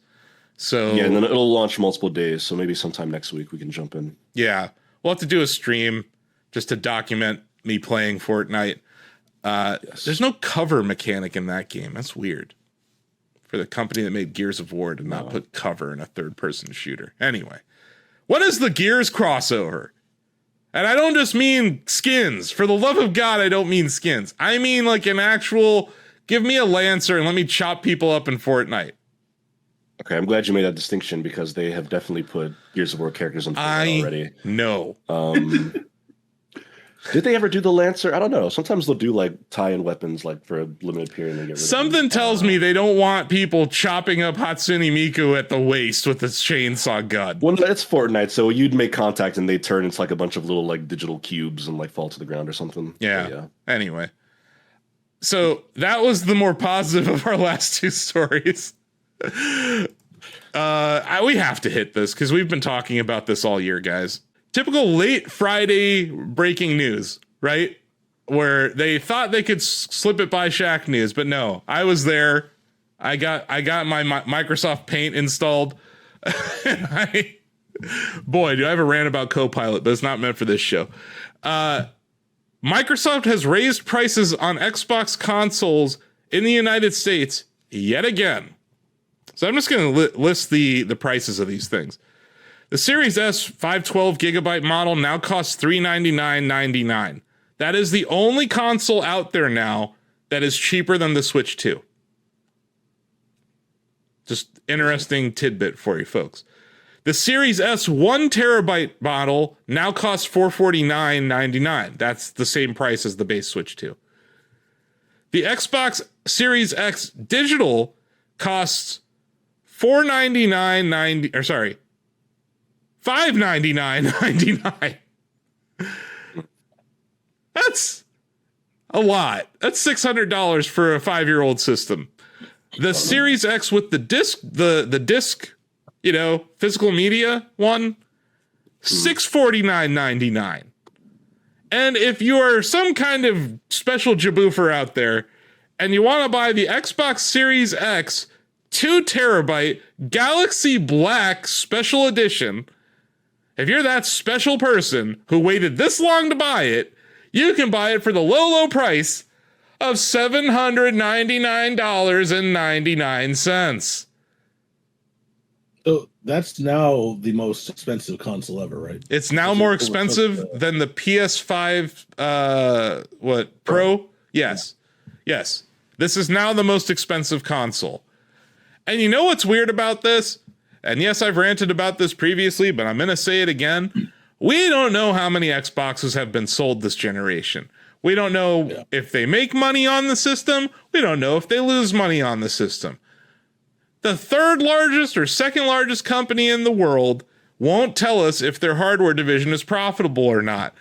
So yeah, and then it'll launch multiple days. So maybe sometime next week we can jump in. Yeah, we'll have to do a stream just to document me playing Fortnite. There's no cover mechanic in that game. That's weird. For the company that made Gears of War to not put cover in a third-person shooter. Anyway, what is the Gears crossover? And I don't just mean skins. For the love of God, I don't mean skins. I mean like an actual, give me a Lancer and let me chop people up in Fortnite. Okay, I'm glad you made that distinction because they have definitely put Gears of War characters on Fortnite already. No. Did they ever do the Lancer? I don't know. Sometimes they'll do like tie-in weapons like for a limited period and they get rid Something tells me they don't want people chopping up Hatsune Miku at the waist with a chainsaw gun. Well, it's Fortnite, so you'd make contact and they turn into like a bunch of little like digital cubes and like fall to the ground or something. Yeah. Anyway. So that was the more positive of our last two stories. We have to hit this because we've been talking about this all year, guys. Typical late Friday breaking news, right? Where they thought they could slip it by Shacknews, but no, I was there. I got my Microsoft Paint installed. Boy, do I have a rant about Copilot, but it's not meant for this show. Microsoft has raised prices on Xbox consoles in the United States yet again. So I'm just going to list the prices of these things. The Series S 512 gigabyte model now costs $399.99. That is the only console out there now that is cheaper than the Switch 2. Just interesting tidbit for you folks. The Series S 1 terabyte model now costs $449.99. That's the same price as the base Switch 2. The Xbox Series X digital costs $599.99. That's a lot. That's $600 for a 5-year-old system. The Series X with the disc, the disc, physical media one, $649.99. And if you are some kind of special jaboofer out there and you want to buy the Xbox Series X 2 terabyte Galaxy Black Special Edition, if you're that special person who waited this long to buy it, you can buy it for the low price of $799.99. So that's now the most expensive console ever, right? It's now more expensive than the PS5 Pro? Yes. Yes. This is now the most expensive console. And you know what's weird about this? And yes, I've ranted about this previously, but I'm going to say it again. We don't know how many Xboxes have been sold this generation. We don't know if they make money on the system. We don't know if they lose money on the system. The third largest or second largest company in the world won't tell us if their hardware division is profitable or not.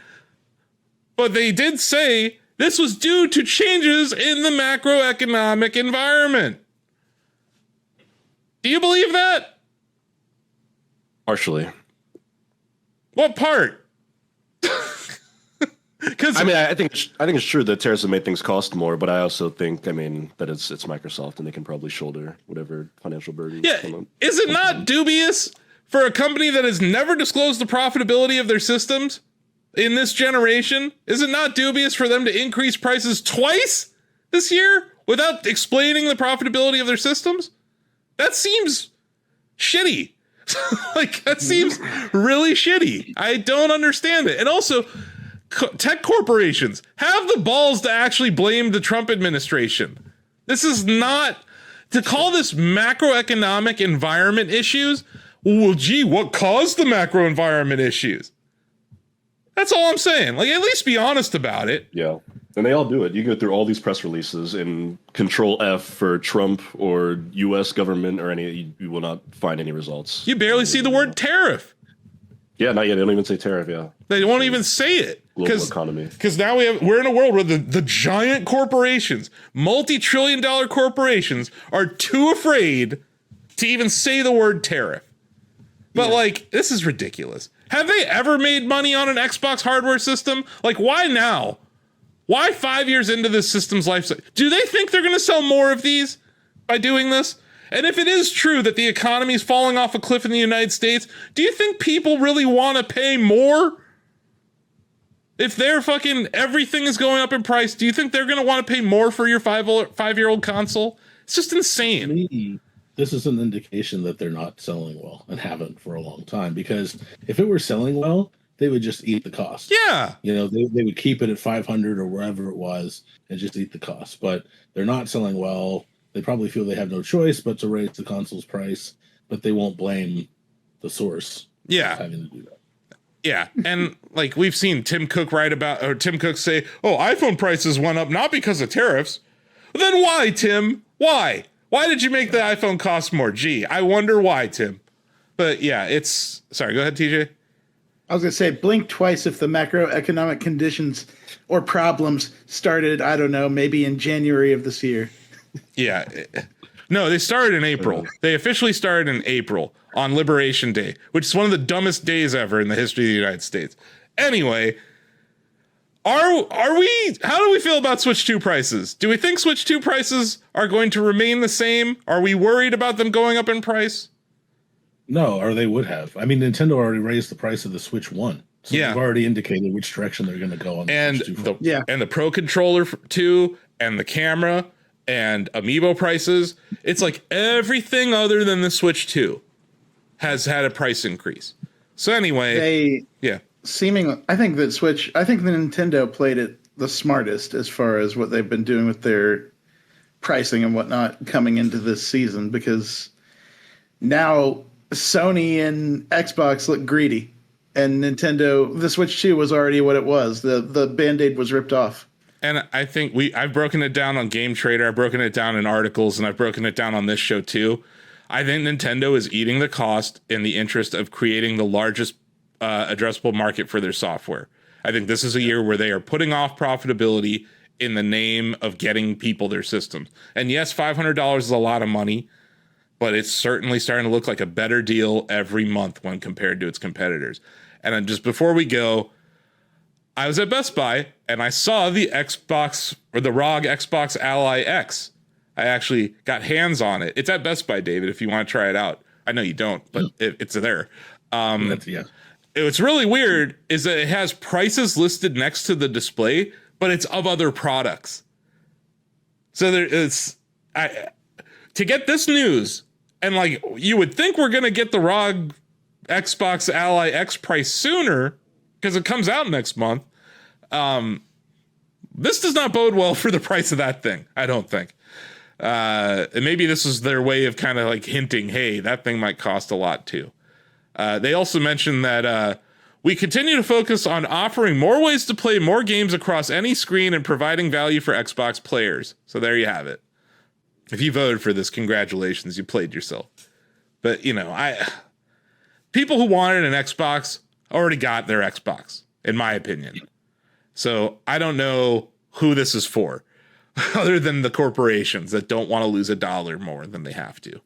But they did say this was due to changes in the macroeconomic environment. Do you believe that? Partially. What part? Because I think it's true that tariffs have made things cost more, but I also think that it's Microsoft and they can probably shoulder whatever financial burden. Yeah, is it not dubious for a company that has never disclosed the profitability of their systems in this generation? Is it not dubious for them to increase prices twice this year without explaining the profitability of their systems? That seems shitty. That seems really shitty. I don't understand it. And also, tech corporations have the balls to actually blame the Trump administration. This is not to call this macroeconomic environment issues. Well, gee, what caused the macro environment issues? That's all I'm saying. At least be honest about it. Yeah. And they all do it. You go through all these press releases and Control F for Trump or U.S. government or any, you will not find any results. You barely see the word tariff. Yeah, not yet. They don't even say tariff. Yeah. They won't even say it. Global economy. Because now we're in a world where the giant corporations, multi-trillion-dollar corporations, are too afraid to even say the word tariff. But this is ridiculous. Have they ever made money on an Xbox hardware system? Why now? Why 5 years into this system's life cycle? Do they think they're going to sell more of these by doing this? And if it is true that the economy is falling off a cliff in the United States, do you think people really want to pay more? If their fucking everything is going up in price, do you think they're going to want to pay more for your 5-year-old console? It's just insane. To me, this is an indication that they're not selling well and haven't for a long time. Because if it were selling well, they would just eat the cost. Yeah. They would keep it at 500 or wherever it was and just eat the cost. But they're not selling well. They probably feel they have no choice but to raise the console's price, but they won't blame the source. Yeah. Having to do that. Yeah. And we've seen Tim Cook say, oh, iPhone prices went up not because of tariffs. Then why, Tim? Why? Why did you make the iPhone cost more? Gee, I wonder why, Tim. But yeah, sorry, go ahead, TJ. I was going to say, blink twice if the macroeconomic conditions or problems started, I don't know, maybe in January of this year. Yeah. No, they started in April. They officially started in April on Liberation Day, which is one of the dumbest days ever in the history of the United States. Anyway, how do we feel about Switch 2 prices? Do we think Switch 2 prices are going to remain the same? Are we worried about them going up in price? No, or they would have. I mean, Nintendo already raised the price of the Switch 1. So they've already indicated which direction they're going to go on the Switch 2. And the Pro Controller 2 and the camera and Amiibo prices. It's everything other than the Switch 2 has had a price increase. So anyway, I think the Nintendo played it the smartest as far as what they've been doing with their pricing and whatnot coming into this season, because now Sony and Xbox look greedy, and Nintendo, the Switch 2 was already what it was. The Band-Aid was ripped off. And I think I've broken it down on Game Trader, I've broken it down in articles, and I've broken it down on this show too. I think Nintendo is eating the cost in the interest of creating the largest addressable market for their software. I think this is a year where they are putting off profitability in the name of getting people their systems. And yes, $500 is a lot of money, but it's certainly starting to look like a better deal every month when compared to its competitors. And then just before we go, I was at Best Buy and I saw the Xbox or the ROG Xbox Ally X. I actually got hands on it. It's at Best Buy, David, if you want to try it out. I know you don't, but it's there. Yeah. What's really weird is that it has prices listed next to the display, but it's of other products. So to get this news, and like you would think we're gonna get the ROG Xbox Ally X price sooner because it comes out next month. This does not bode well for the price of that thing, I don't think. And maybe this is their way of kind of like hinting, hey, that thing might cost a lot too. They also mentioned that we continue to focus on offering more ways to play more games across any screen and providing value for Xbox players. So there you have it. If you voted for this, congratulations, you played yourself. But, you know, people who wanted an Xbox already got their Xbox, in my opinion. So I don't know who this is for, other than the corporations that don't want to lose $1 more than they have to.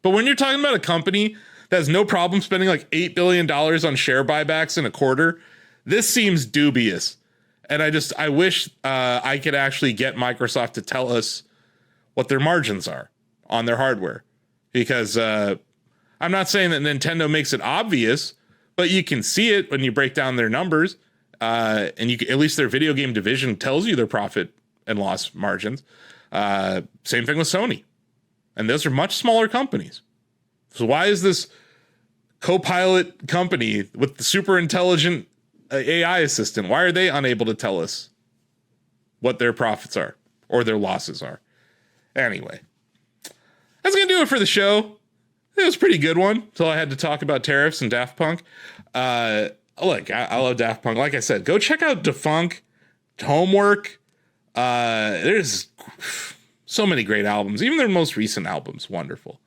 But when you're talking about a company that has no problem spending like $8 billion on share buybacks in a quarter, this seems dubious. And I wish I could actually get Microsoft to tell us what their margins are on their hardware. Because I'm not saying that Nintendo makes it obvious, but you can see it when you break down their numbers. And you can, at least their video game division tells you their profit and loss margins. Same thing with Sony. And those are much smaller companies. So why is this Copilot company with the super intelligent AI assistant, why are they unable to tell us what their profits are or their losses are? Anyway, that's going to do it for the show. It was a pretty good one until I had to talk about tariffs and Daft Punk. Look, I love Daft Punk. Like I said, go check out Defunk, Homework. There's so many great albums. Even their most recent album's wonderful.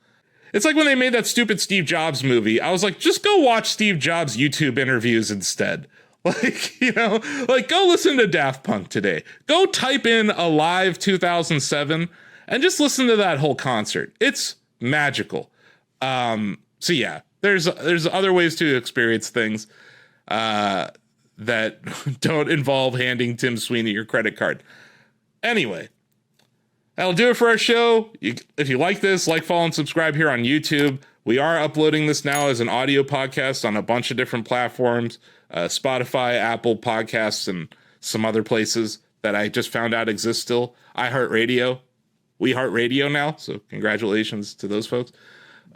It's like when they made that stupid Steve Jobs movie. I was like, just go watch Steve Jobs' YouTube interviews instead. Like, you know, like go listen to Daft Punk today. Go type in Alive 2007 and just listen to that whole concert. It's magical. So yeah, there's other ways to experience things that don't involve handing Tim Sweeney your credit card. Anyway, that'll do it for our show. If you like this, like, follow, and subscribe here on YouTube. We are uploading this now as an audio podcast on a bunch of different platforms, Spotify, Apple Podcasts, and some other places that I just found out exist still. iHeartRadio. We Heart Radio now, so congratulations to those folks.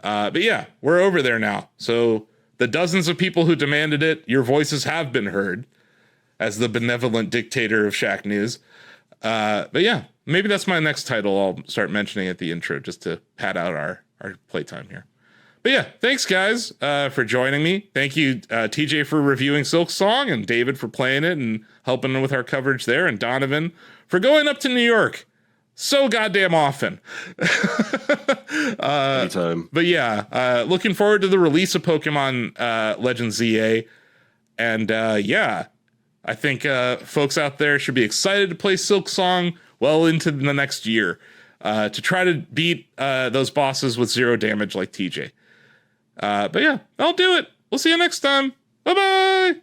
But yeah, we're over there now. So the dozens of people who demanded it, your voices have been heard as the benevolent dictator of Shacknews. But yeah, maybe that's my next title. I'll start mentioning at the intro just to pad out our playtime here. But yeah, thanks guys for joining me. Thank you, TJ, for reviewing Silksong, and David for playing it and helping with our coverage there, and Donovan for going up to New York so goddamn often. Anytime. But yeah, looking forward to the release of Pokemon Legends ZA. And yeah, I think folks out there should be excited to play Silksong well into the next year to try to beat those bosses with 0 damage like TJ. But yeah, I'll do it. We'll see you next time. Bye-bye.